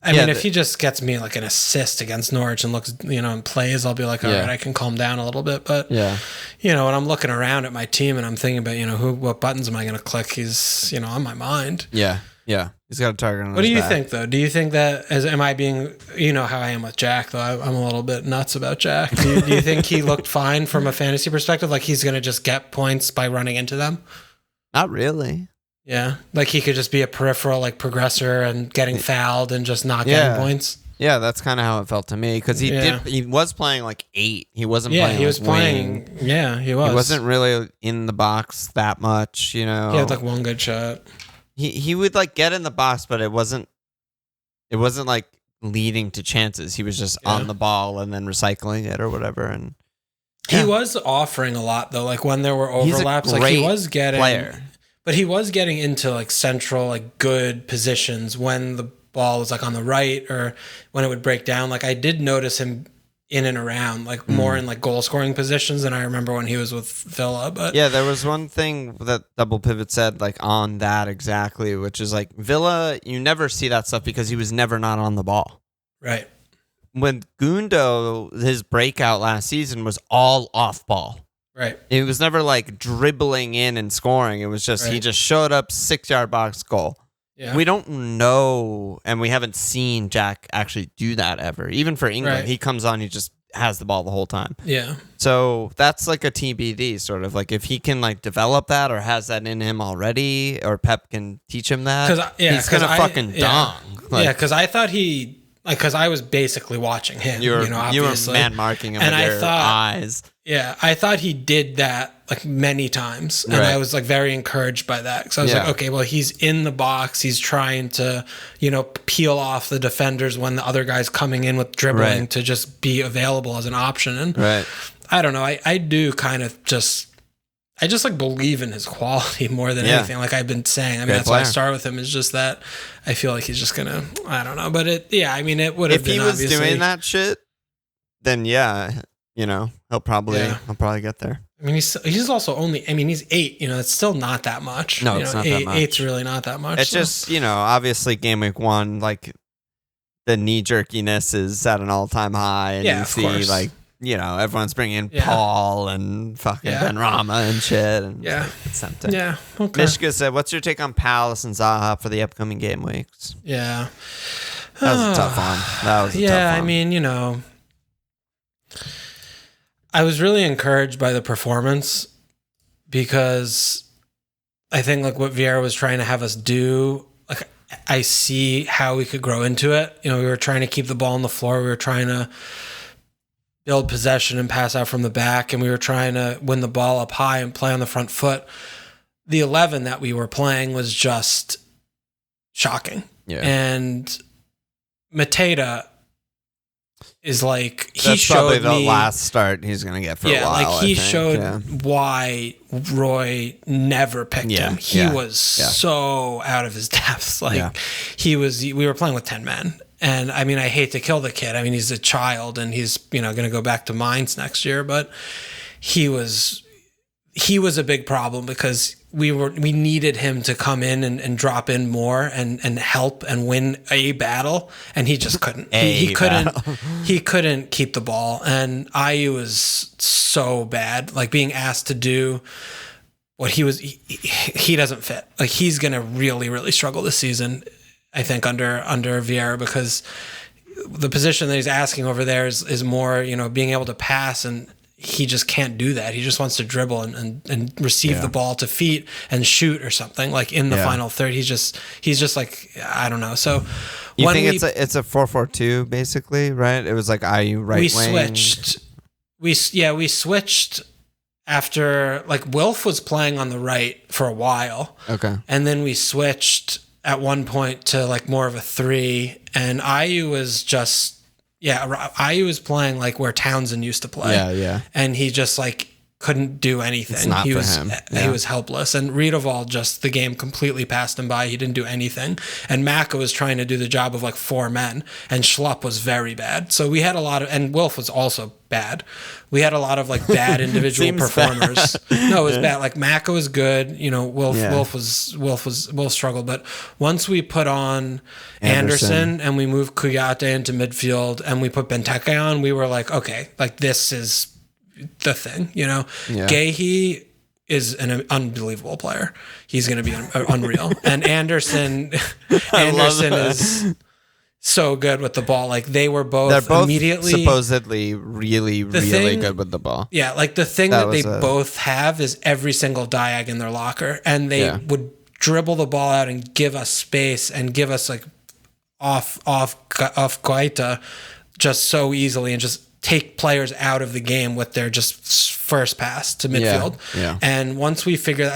B: I mean, if he just gets me like an assist against Norwich and looks, and plays, I'll be like, all right, I can calm down a little bit. But, when I'm looking around at my team and I'm thinking about, what buttons am I going to click? He's, on my mind.
A: Yeah. He's got a target on
B: What
A: his
B: do you
A: back.
B: think, though? Do you think that, am I being, how I am with Jack, though? I'm a little bit nuts about Jack. Do you think he looked fine from a fantasy perspective? Like he's going to just get points by running into them?
A: Not really.
B: Yeah, like he could just be a peripheral like progressor and getting fouled and just not getting points.
A: Yeah, that's kind of how it felt to me because he was playing like 8. He wasn't playing.
B: He was playing.
A: Wing.
B: Yeah, he was.
A: He wasn't really in the box that much. He
B: had like one good shot.
A: He would like get in the box, but it wasn't like leading to chances. He was just on the ball and then recycling it or whatever. And
B: he was offering a lot though. Like when there were overlaps, like he was getting
A: player.
B: But he was getting into like central, like good positions when the ball was like on the right or when it would break down. Like I did notice him in and around, like more in like goal scoring positions than I remember when he was with Villa. But
A: yeah, there was one thing that Double Pivot said like on that exactly, which is like Villa, you never see that stuff because he was never not on the ball.
B: Right.
A: When Gundo, his breakout last season was all off ball.
B: Right.
A: It was never like dribbling in and scoring. It was just, he just showed up 6-yard box goal. Yeah. We don't know, and we haven't seen Jack actually do that ever. Even for England, he comes on, he just has the ball the whole time.
B: Yeah.
A: So that's like a TBD sort of like if he can like develop that or has that in him already, or Pep can teach him that. He's gonna fucking dong.
B: Like, because I thought because I was basically watching him. You were
A: man marking him with your eyes.
B: Yeah, I thought he did that like many times, and I was like very encouraged by that because I was like, okay, well, he's in the box, he's trying to, peel off the defenders when the other guy's coming in with dribbling to just be available as an option. And I don't know, I do kind of I just like believe in his quality more than anything. Like I've been saying, I mean, that's why I start with him. Is just that I feel like he's just gonna, I don't know, but it would have been. If he was doing
A: that shit, then he'll probably get there.
B: I mean, he's also only. I mean, he's 8. It's still not that much.
A: No, it's not that much.
B: 8's really not that much.
A: It's just obviously game week 1, like the knee jerkiness is at an all time high, and you see like. Everyone's bringing in Paul and fucking Ben Rama and shit. And it's tempting.
B: Yeah. Okay.
A: Mishka said, what's your take on Palace and Zaha for the upcoming game weeks?
B: Yeah.
A: That was a tough one.
B: I mean, I was really encouraged by the performance because I think like what Vieira was trying to have us do, like I see how we could grow into it. We were trying to keep the ball on the floor. We were trying to build possession and pass out from the back, and we were trying to win the ball up high and play on the front foot. The 11 that we were playing was just shocking. Yeah. And Mateta is like,
A: that's probably the last start he's going to get for a while.
B: Like he showed why Roy never picked him. He was so out of his depth. Like we were playing with 10 men. And I mean, I hate to kill the kid. I mean, he's a child and he's, going to go back to Mainz next year, but he was a big problem because we needed him to come in and drop in more and help and win a battle. And he just couldn't, he couldn't keep the ball. And IU was so bad, like being asked to do he doesn't fit. Like he's going to really, really struggle this season, I think, under Vieira, because the position that he's asking over there is more, being able to pass, and he just can't do that. He just wants to dribble and receive the ball to feet and shoot or something like in the final third. He's just like, I don't know. So
A: you think it's a 4-4-2 basically, right? It was like IU right wing.
B: We switched after, like, Wilf was playing on the right for a while.
A: Okay.
B: And then we switched at one point to like more of a 3, and IU was just IU was playing like where Townsend used to play.
A: Yeah.
B: And he just like couldn't do anything.
A: It's not
B: he
A: for
B: was
A: him.
B: He was helpless. And Riedeval, just the game completely passed him by. He didn't do anything. And Maka was trying to do the job of like 4 men, and Schlupp was very bad. So we had a lot of, and Wilf was also bad. We had a lot of like bad individual performers. No, it was bad. Like Maka was good. Wilf struggled. But once we put on Anderson and we moved Kuyate into midfield and we put Benteke on, we were like, okay, like this is the thing, Gahey is an unbelievable player. He's going to be unreal. And Anderson is so good with the ball. Like they're both immediately
A: supposedly really good with the ball.
B: Yeah, like the thing that they both have is every single diag in their locker, and they would dribble the ball out and give us space and give us like off Guaita just so easily, and just take players out of the game with their just first pass to midfield.
A: Yeah.
B: And once we figure,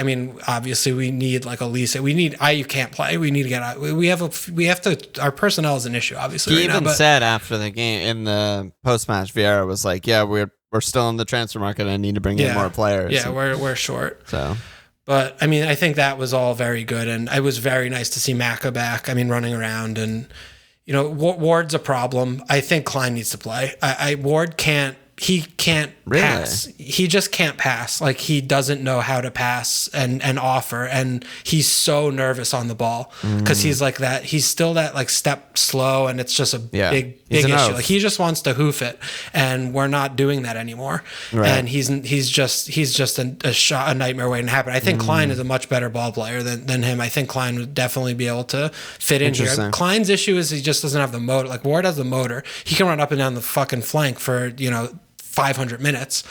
B: obviously we need like Elise. IU can't play. We need to get out. We have to, our personnel is an issue, obviously.
A: He said after the game in the post-match, Vieira was like, yeah, we're still in the transfer market. I need to bring in more players.
B: Yeah, we're short.
A: So,
B: but I think that was all very good. And it was very nice to see Maka back. Running around, and Ward's a problem. I think Klein needs to play. Ward can't pass. He just can't pass. Like he doesn't know how to pass and offer. And he's so nervous on the ball because he's like that. He's still that like step slow, and it's just a big issue. Like he just wants to hoof it, and we're not doing that anymore. Right. And he's just a nightmare waiting to happen. I think Klein is a much better ball player than him. I think Klein would definitely be able to fit in here. Klein's issue is he just doesn't have the motor. Like Ward has the motor. He can run up and down the fucking flank for 500 minutes,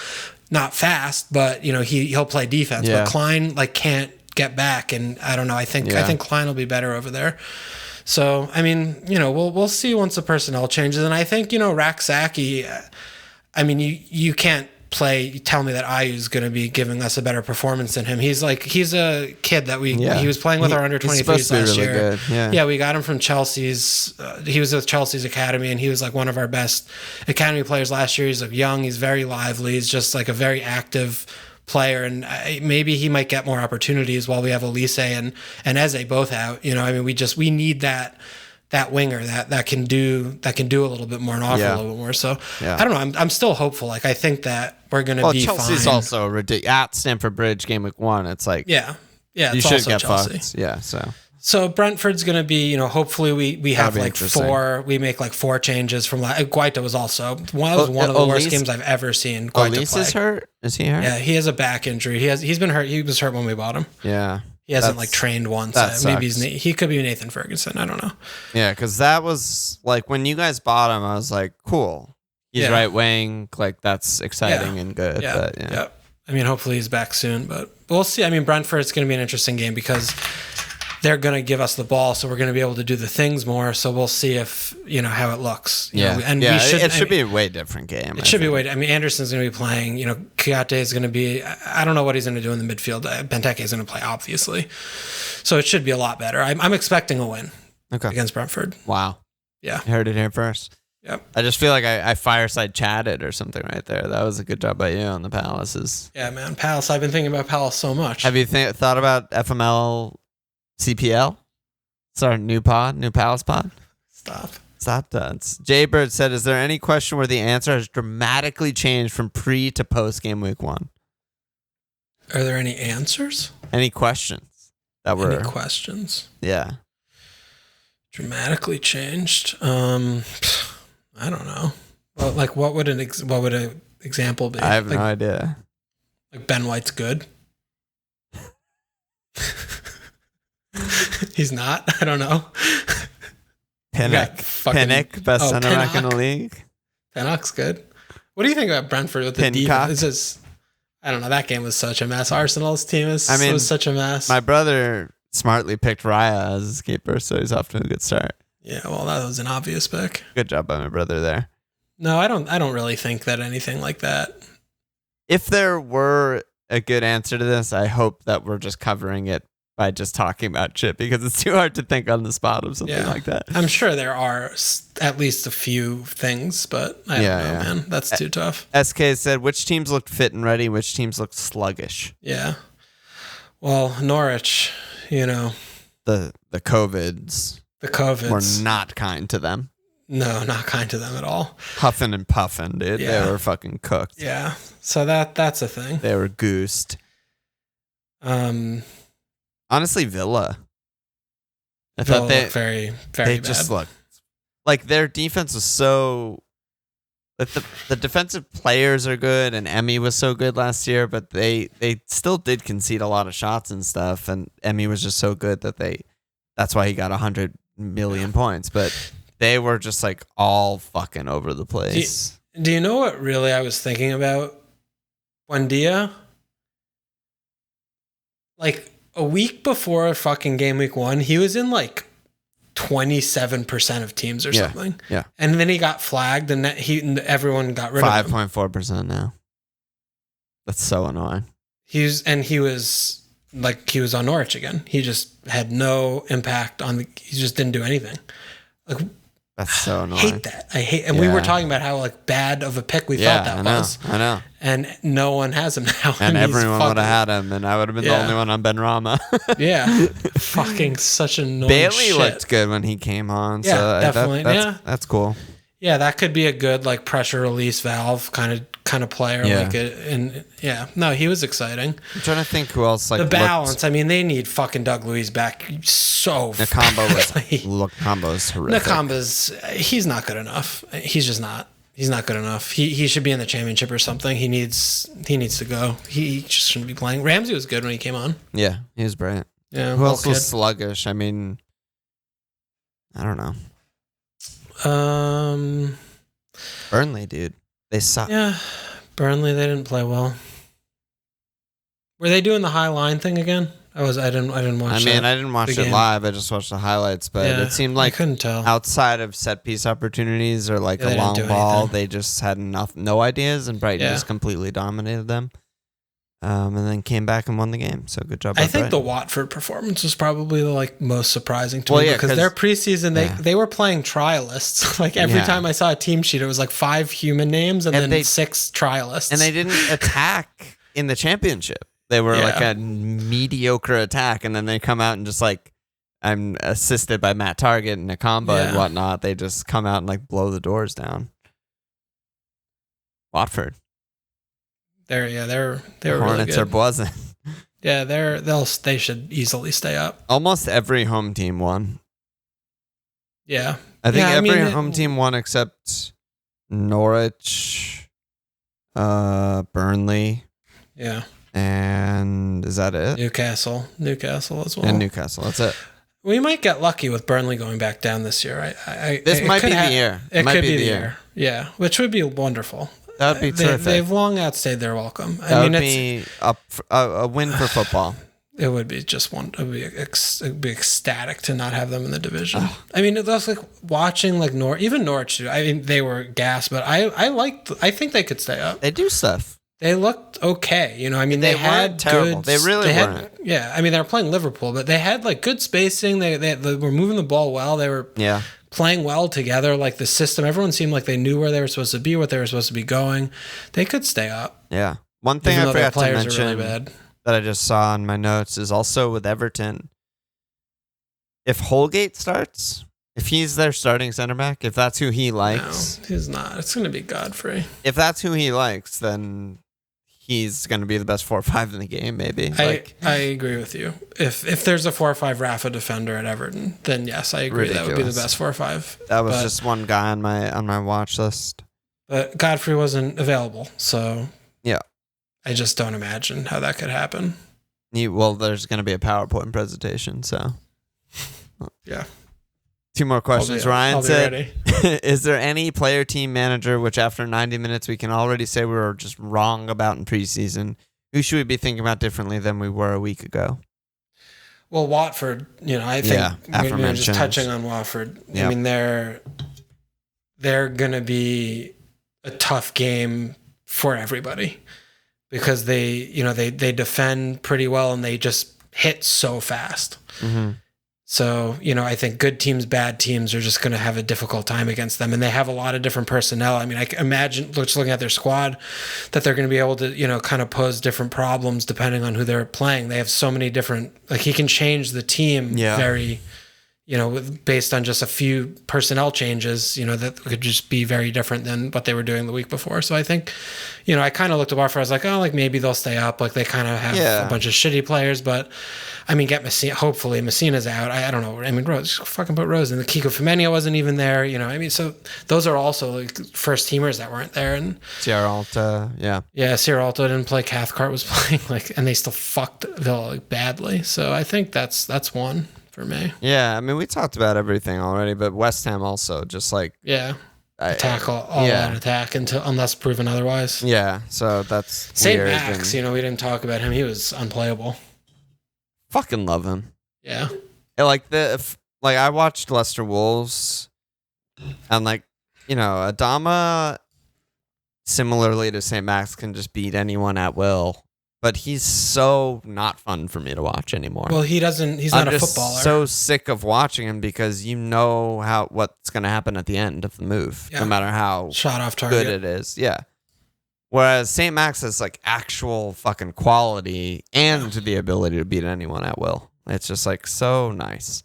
B: not fast, but he'll play defense. But Klein can't get back, and I don't know. I think Klein will be better over there. So we'll see once the personnel changes, and I think Raksaki. You can't tell me that IU is going to be giving us a better performance than him. He's a kid that he was playing with our under 23s last year. Yeah, we got him from Chelsea's. He was with Chelsea's academy, and he was like one of our best academy players last year. He's young, he's very lively, he's just like a very active player, and maybe he might get more opportunities while we have Elise and Eze both out. We need that winger that can do a little bit more and offer a little bit more. So I don't know. I'm still hopeful. Like I think that we're going to be
A: Chelsea's
B: fine.
A: also ridiculous. At Stamford Bridge game week 1, it's like
B: you
A: should get
B: Chelsea.
A: fucked. Yeah.
B: So Brentford's going to be hopefully we have like 4. We make like 4 changes from Guaita was also one of the worst games I've ever seen.
A: Elise is hurt. Is he hurt?
B: Yeah, he has a back injury. He's been hurt. He was hurt when we bought him.
A: Yeah.
B: He hasn't trained once. Maybe he could be Nathan Ferguson. I don't know.
A: Yeah, because that was like when you guys bought him, I was like, cool. He's right wing. Like that's exciting and good.
B: Yeah. Hopefully he's back soon, but we'll see. Brentford's going to be an interesting game because they're going to give us the ball, so we're going to be able to do the things more. So we'll see if how it looks.
A: It should be a way different game.
B: It should be way. Anderson's going to be playing. Kuyate is going to be. I don't know what he's going to do in the midfield. Benteke is going to play, obviously. So it should be a lot better. I'm expecting a win against Brentford.
A: Wow.
B: Yeah,
A: you heard it here first.
B: Yep.
A: I just feel like I fireside chatted or something right there. That was a good job by you on the Palaces.
B: Yeah, man, Palace. I've been thinking about Palace so much.
A: Have you thought about FML? CPL? It's our new Palace pod. Stop that. Jay Bird said, is there any question where the answer has dramatically changed from pre to post game week 1?
B: Are there any answers?
A: Any questions that were...
B: Any questions?
A: Yeah.
B: Dramatically changed? I don't know. Well, what would an example be?
A: I have no idea.
B: Like Ben White's good? He's not. I don't know.
A: Pinnock, best center back in the league.
B: Pinnock's good. What do you think about Brentford with the defense? I don't know. That game was such a mess. Arsenal's team was such a mess.
A: My brother smartly picked Raya as his keeper, so he's off to a good start.
B: Yeah, well, that was an obvious pick.
A: Good job by my brother there.
B: No, I don't really think that anything like that.
A: If there were a good answer to this, I hope that we're just covering it by just talking about shit, because it's too hard to think on the spot of something like that.
B: I'm sure there are at least a few things, but I don't know, man. That's too tough.
A: SK said, which teams looked fit and ready? Which teams looked sluggish?
B: Yeah. Well, Norwich, the
A: COVIDs.
B: The COVIDs
A: were not kind to them.
B: No, not kind to them at all.
A: Huffing and puffing, dude. Yeah. They were fucking cooked.
B: Yeah. So that's a thing.
A: They were goosed. Honestly, Villa. I thought they
B: very, very bad.
A: Just looked like their defense was so. Like the defensive players are good, and Emmy was so good last year, but they still did concede a lot of shots and stuff, and Emmy was just so good that that's why he got 100 million points. But they were just like all fucking over the place.
B: Do you know what really I was thinking about? Buendia? Like a week before fucking game week 1, he was in like 27% of teams or something.
A: Yeah.
B: And then he got flagged and everyone got rid of him.
A: 5.4% now. That's so annoying.
B: He was on Norwich again. He just had no impact he just didn't do anything. Like,
A: that's so annoying.
B: I hate that. We were talking about how like bad of a pick we thought that was.
A: I know.
B: And no one has him now.
A: And everyone would have had him, and I would have been the only one on Ben Rama.
B: Yeah. Fucking such annoying
A: Bailey looked good when he came on.
B: Yeah,
A: so
B: definitely.
A: That's cool.
B: Yeah, that could be a good like pressure release valve kind of player.
A: Yeah.
B: No, he was exciting.
A: I'm trying to think who else. Like
B: the balance. I mean, they need fucking Doug Luiz back so.
A: Nakamba's horrific.
B: He's not good enough. He's just not. He's not good enough. He should be in the championship or something. He needs to go. He just shouldn't be playing. Ramsey was good when he came on.
A: Yeah, he was brilliant.
B: Yeah.
A: Who else was sluggish? I mean, I don't know. Burnley, dude. They suck.
B: Yeah. Burnley, they didn't play well. Were they doing the high line thing again? I didn't watch it.
A: I didn't watch it live. I just watched the highlights, but it seemed like
B: I couldn't tell.
A: Outside of set piece opportunities or like a long ball, they just had no ideas, and Brighton just completely dominated them. And then came back and won the game. So good job.
B: I think the Watford performance was probably the like most surprising to me, because their preseason they were playing trialists. Like every time I saw a team sheet, it was like 5 human names and then 6 trialists.
A: And they didn't attack in the championship. They were like a mediocre attack, and then they come out and just like, I'm assisted by Matt Target and Nakamba and whatnot. They just come out and like blow the doors down. Watford.
B: They were
A: Hornets
B: really good.
A: Are buzzing.
B: Yeah, they should easily stay up.
A: Almost every home team won.
B: Yeah,
A: I think every home team won except Norwich, Burnley.
B: Yeah.
A: And is that it?
B: Newcastle as well.
A: And Newcastle, that's it.
B: We might get lucky with Burnley going back down this year.
A: This might be the year.
B: It could be the year. Yeah, which would be wonderful.
A: That would be terrific.
B: They've long outstayed their welcome.
A: That would be a win for football.
B: It would be just one. It'd be ecstatic to not have them in the division. Oh. I mean, it was like watching like even Norwich. I mean, they were gas, but I think they could stay up.
A: They do stuff.
B: They looked okay. I mean, they had
A: terrible. They really weren't.
B: I mean, they were playing Liverpool, but they had like good spacing. They were moving the ball well. They were playing well together. Like the system, everyone seemed like they knew where they were supposed to be, what they were supposed to be going. They could stay up.
A: Yeah. One thing I forgot to mention that I just saw in my notes is also with Everton. If Holgate starts, if he's their starting center back, if that's who he likes.
B: No, he's not. It's going to be Godfrey.
A: If that's who he likes, then he's going to be the best 4-5 in the game, maybe.
B: I agree with you. If there's a 4-5 Rafa defender at Everton, then yes, I agree. Ridiculous. That would be the best 4-5.
A: That was just one guy on my watch list.
B: But Godfrey wasn't available, so
A: yeah,
B: I just don't imagine how that could happen.
A: There's going to be a PowerPoint presentation, so.
B: Yeah.
A: 2 more questions. Ryan said,
B: ready.
A: is there any player, team, manager, which after 90 minutes we can already say we were just wrong about in preseason? Who should we be thinking about differently than we were a week ago?
B: Well, Watford, I think we're just touching on Watford.
A: Yep.
B: I mean, they're going to be a tough game for everybody because they defend pretty well and they just hit so fast.
A: Mm-hmm.
B: So, I think good teams, bad teams are just going to have a difficult time against them. And they have a lot of different personnel. I mean, I imagine just looking at their squad that they're going to be able to, kind of pose different problems depending on who they're playing. They have so many different, he can change the team very, based on just a few personnel changes, that could just be very different than what they were doing the week before. So I think, I kind of looked at Watford, I was like, oh, maybe they'll stay up. They kind of have a bunch of shitty players, but I mean, get Messina. Hopefully, Messina's out. I don't know. I mean, Rose, fucking put Rose in. The Kiko Femenia wasn't even there. I mean, so those are also first teamers that weren't there. And
A: Sierra Alta,
B: Sierra Alta didn't play. Cathcart was playing and they still fucked Villa badly. So I think that's one for me.
A: Yeah, I mean, we talked about everything already, but West Ham also just
B: attack all out attack unless proven otherwise.
A: Yeah, so that's
B: St.
A: weird.
B: Max. We didn't talk about him. He was unplayable.
A: Fucking love him.
B: Yeah.
A: I watched Leicester Wolves and Adama similarly to St. Max can just beat anyone at will, but he's so not fun for me to watch anymore.
B: Well, he's not a footballer.
A: I'm so sick of watching him because what's going to happen at the end of the move, no matter how
B: shot off target
A: good it is. Yeah. Whereas St. Max has actual fucking quality and the ability to beat anyone at will. It's just so nice.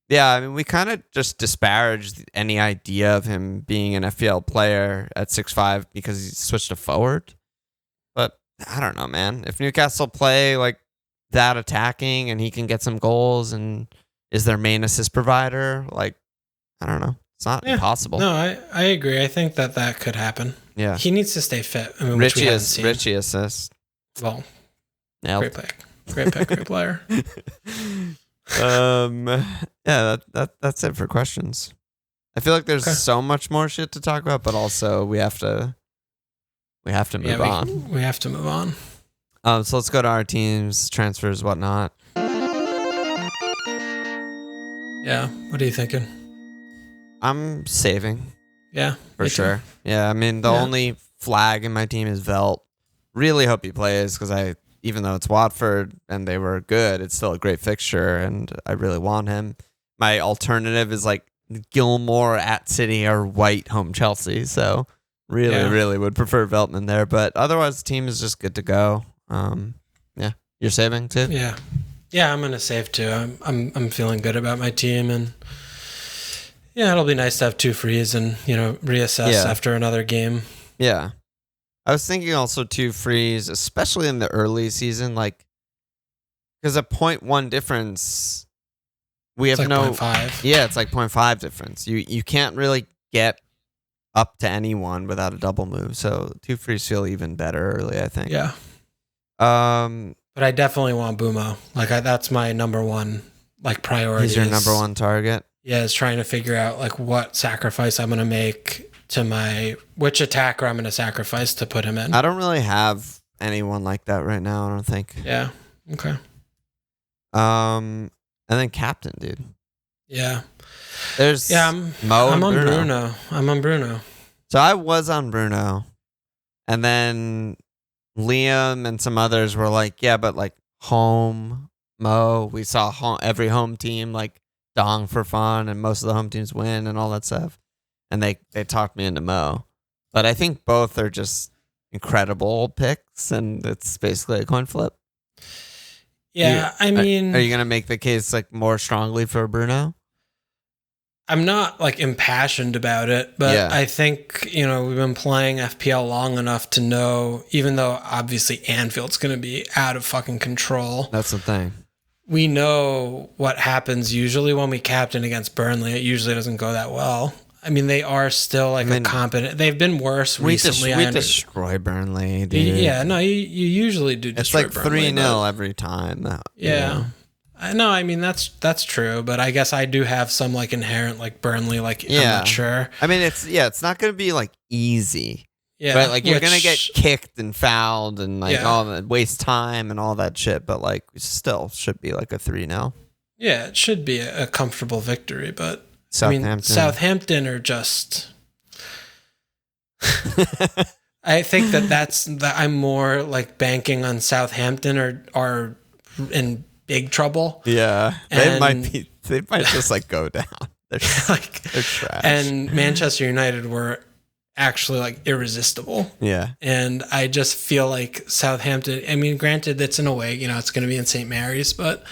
A: Yeah, I mean, we kind of just disparaged any idea of him being an FPL player at 6'5" because he switched to forward. But I don't know, man. If Newcastle play that attacking and he can get some goals and is their main assist provider, I don't know. It's not impossible.
B: No, I agree. I think that could happen.
A: Yeah.
B: He needs to stay fit. I mean,
A: Richie assist.
B: Well, great pick. Great player.
A: That's it for questions. I feel like there's so much more shit to talk about, but also we have to move on.
B: We have to move on.
A: So let's go to our teams, transfers, whatnot.
B: Yeah. What are you thinking?
A: I'm saving.
B: Yeah.
A: For sure. Too. Yeah. I mean, the only flag in my team is Velt. Really hope he plays because even though it's Watford and they were good, it's still a great fixture and I really want him. My alternative is Gilmore at City or White home Chelsea. So really would prefer Veltman there. But otherwise, the team is just good to go. You're saving too?
B: Yeah. Yeah, I'm going to save too. I'm feeling good about my team and it'll be nice to have 2 frees and, reassess after another game.
A: Yeah. I was thinking also 2 frees, especially in the early season, because a 0.1 difference, we have
B: 0.5.
A: Yeah, it's 0.5 difference. You can't really get up to anyone without a double move. So 2 frees feel even better early, I think.
B: Yeah. But I definitely want Mbeumo. That's my number one priority.
A: He's your number one target.
B: Yeah, is trying to figure out what sacrifice I'm going to make to which attacker I'm going to sacrifice to put him in.
A: I don't really have anyone like that right now, I don't think.
B: Yeah. Okay.
A: And then captain, dude.
B: Yeah.
A: There's
B: I'm on Bruno. I'm on Bruno.
A: So I was on Bruno. And then Liam and some others were but home, Mo. We saw every home team dong for fun and most of the home teams win and all that stuff. And they talked me into Mo. But I think both are just incredible picks and it's basically a coin flip.
B: Yeah, I mean...
A: Are you going to make the case more strongly for Bruno?
B: I'm not impassioned about it, but I think, we've been playing FPL long enough to know, even though obviously Anfield's going to be out of fucking control.
A: That's the thing.
B: We know what happens usually when we captain against Burnley. It usually doesn't go that well. I mean, they are still like a competent. They've been worse recently.
A: We destroy Burnley, dude.
B: Yeah, no, you usually do destroy
A: Burnley. It's like 3-0 every time.
B: Yeah. I know. I mean, that's true, but I guess I do have some like inherent like Burnley. Like I'm not sure.
A: I mean, it's not going to be like easy.
B: Yeah,
A: but like you're gonna get kicked and fouled and like all that, waste time and all that shit. But like, we still should be like a 3-0.
B: Yeah, it should be a comfortable victory, but Southampton are just. I think that I'm more like banking on Southampton are in big trouble.
A: Yeah, they might just like go down. They're they're trash.
B: And Manchester United were actually like irresistible.
A: Yeah.
B: And I just feel like Southampton, I mean, granted it's in a way, it's going to be in St. Mary's, but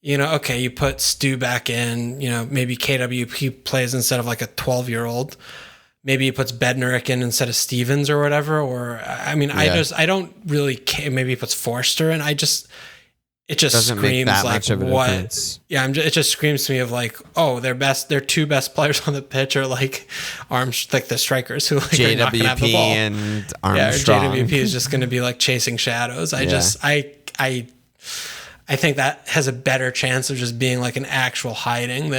B: okay, you put Stu back in, maybe KWP plays instead of like a 12-year-old. Maybe he puts Bednarik in instead of Stevens or whatever. Or, I mean, I don't really care. Maybe he puts Forster in. It just doesn't screams like much of a what? Difference. Yeah, it just screams to me of like, oh, their two best players on the pitch are like like the strikers who like are not gonna have the ball.
A: And Armstrong.
B: Yeah, JWP is just going to be like chasing shadows. I think that has a better chance of just being like an actual hiding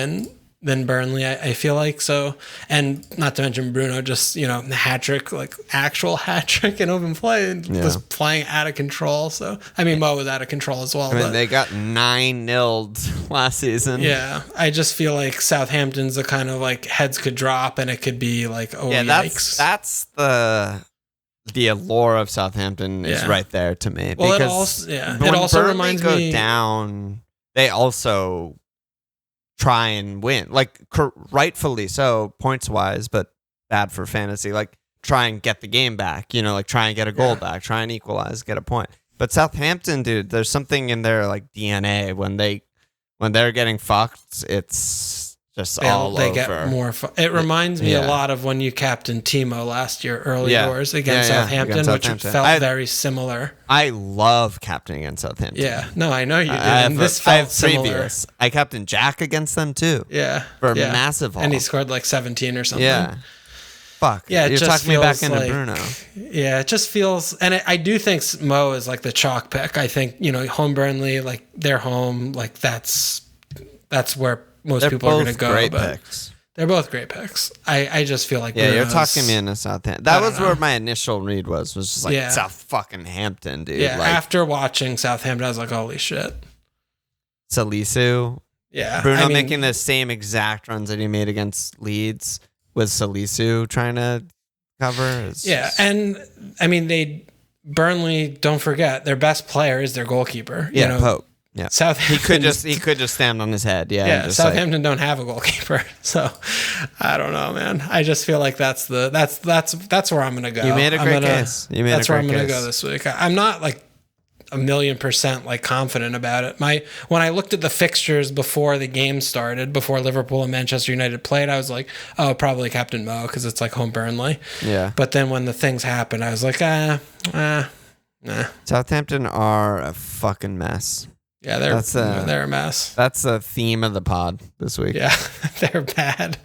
B: than Burnley, I feel like. So, and not to mention Bruno, just, hat trick, like actual hat trick in open play and was playing out of control. So, I mean, Mo was out of control as well.
A: I mean, they got 9-0'd last season.
B: Yeah. I just feel like Southampton's the kind of like heads could drop and it could be like, oh, yeah,
A: yikes. That's the allure of Southampton is right there to me.
B: Well,
A: because
B: it also reminds me
A: down, they also try and win, like rightfully so, points wise, but bad for fantasy. Like try and get the game back, like try and get a goal back, try and equalize, get a point. But Southampton, dude, there's something in their like DNA when they're getting fucked, it's just all over. They get
B: more. It reminds me a lot of when you captained Timo last year, early doors against Southampton, which felt very similar.
A: I love captaining against Southampton.
B: Yeah, no, I know you did. This felt similar.
A: I captained Jack against them too.
B: Yeah,
A: for a massive haul.
B: And he scored like 17 or something.
A: Yeah. Fuck. Yeah, you're talking me back into Bruno.
B: Yeah, it just feels, and I do think Mo is like the chalk pick. I think home Burnley, like their home, like that's where most people are going to go.
A: Great picks.
B: They're both great picks. I just feel like
A: you're talking me into Southampton. That was where my initial read was just like South fucking Hampton, dude.
B: Yeah,
A: like,
B: after watching Southampton, I was like, holy shit.
A: Salisu.
B: Yeah.
A: Bruno making the same exact runs that he made against Leeds with Salisu trying to cover.
B: And I mean, Burnley, don't forget, their best player is their goalkeeper.
A: Yeah, Pope. Yeah,
B: Southampton.
A: He could just stand on his head.
B: Yeah. Southampton don't have a goalkeeper, so I don't know, man. I just feel like that's where I'm gonna go.
A: You made a great case.
B: That's where I'm gonna go this week. I'm not like 1,000,000% like confident about it. When I looked at the fixtures before the game started, before Liverpool and Manchester United played, I was like, oh, probably Captain Mo because it's like home Burnley.
A: Yeah.
B: But then when the things happened, I was like, nah.
A: Southampton are a fucking mess.
B: Yeah, they're a mess.
A: That's the theme of the pod this week.
B: Yeah, they're bad.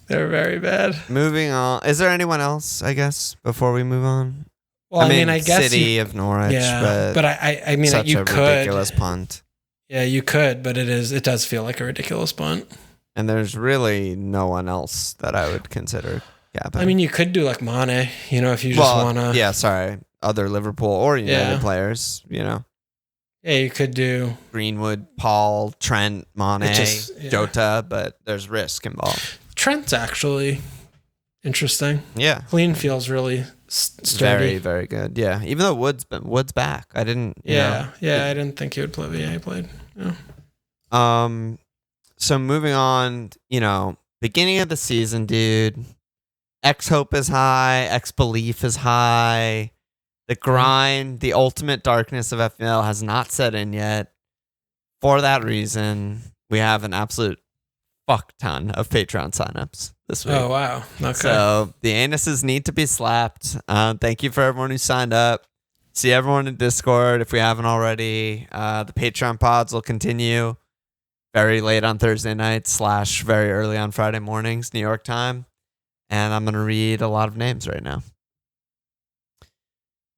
B: They're very bad.
A: Moving on. Is there anyone else, I guess, before we move on?
B: Well, I mean, I guess
A: City of Norwich.
B: Yeah, but I mean,
A: such
B: you
A: a
B: could.
A: ridiculous punt.
B: Yeah, you could, but it does feel like a ridiculous punt.
A: And there's really no one else that I would consider capping.
B: I mean, you could do like Mane, if you just want to.
A: Yeah, sorry. Other Liverpool or United players,
B: Yeah, you could do
A: Greenwood, Paul, Trent, Mane, Jota, but there's risk involved.
B: Trent's actually interesting.
A: Yeah.
B: Clean feels really
A: Very,
B: sturdy.
A: very good. Yeah. Even though Wood's back. I didn't
B: I didn't think he would play. Yeah, he played.
A: Yeah. So moving on, beginning of the season, dude. X-hope is high, X-belief is high. The grind, the ultimate darkness of FPL has not set in yet. For that reason, we have an absolute fuck ton of Patreon signups this week.
B: Oh, wow. Okay.
A: So the anuses need to be slapped. Thank you for everyone who signed up. See everyone in Discord if we haven't already. The Patreon pods will continue. very late on Thursday night / very early on Friday mornings, New York time. And I'm going to read a lot of names right now.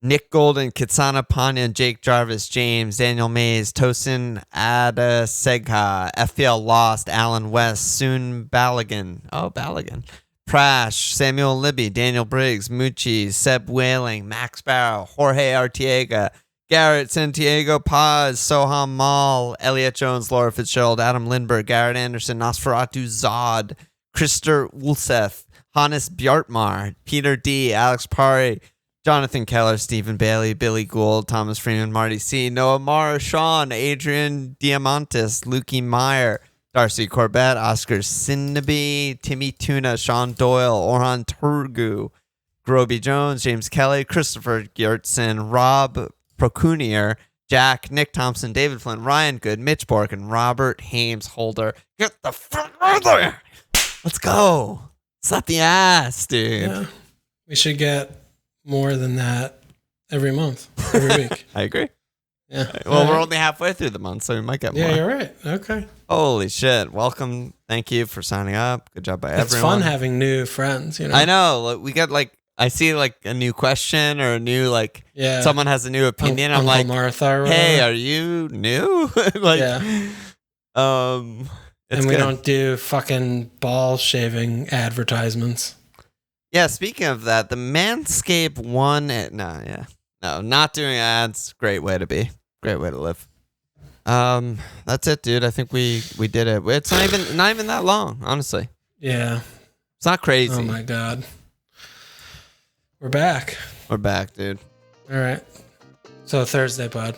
A: Nick Golden, Kitsana Panya, Jake Jarvis, James, Daniel Mays, Tosin Adesegha, FPL Lost, Alan West, Soon Balogun. Oh, Balogun. Prash, Samuel Libby, Daniel Briggs, Mucci, Seb Whaling, Max Barrow, Jorge Artiega, Garrett Santiago Paz, Soham Mal, Elliot Jones, Laura Fitzgerald, Adam Lindbergh, Garrett Anderson, Nosferatu Zod, Krister Wulseth, Hannes Bjartmar, Peter D, Alex Pari, Jonathan Keller, Stephen Bailey, Billy Gould, Thomas Freeman, Marty C, Noah Mara, Sean, Adrian Diamantis, Lukey Meyer, Darcy Corbett, Oscar Sinnaby, Timmy Tuna, Sean Doyle, Orhan Turgu, Groby Jones, James Kelly, Christopher Gertson, Rob Procunier, Jack, Nick Thompson, David Flynn, Ryan Good, Mitch Bork, and Robert Hames Holder. Get the fuck out there! Let's go! Slap the ass, dude.
B: Yeah. We should get more than that every month, every week.
A: I agree.
B: Yeah.
A: Well, we're only halfway through the month, so we might get more.
B: Yeah, you're right. Okay.
A: Holy shit. Welcome. Thank you for signing up. Good job by everyone.
B: It's fun having new friends, you know?
A: I know. We got I see a new question or a new, someone has a new opinion. I'm
B: Uncle
A: like,
B: Martha,
A: hey, are you new?
B: yeah.
A: And
B: we don't do fucking ball shaving advertisements.
A: Yeah, speaking of that, the Manscaped one. No, not doing ads. Great way to be. Great way to live. That's it, dude. I think we did it. It's not even that long, honestly.
B: Yeah.
A: It's not crazy.
B: Oh my god. We're back.
A: We're back, dude.
B: All right. So Thursday pod.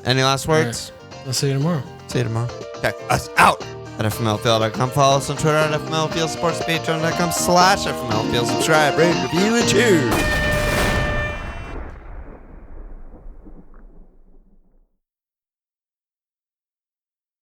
A: Any last words?
B: Right. I'll see you tomorrow.
A: Check us out at FMLField.com. Follow us on Twitter at FMLField, sports, patreon.com /FMLField. Subscribe, rate, review, and cheers.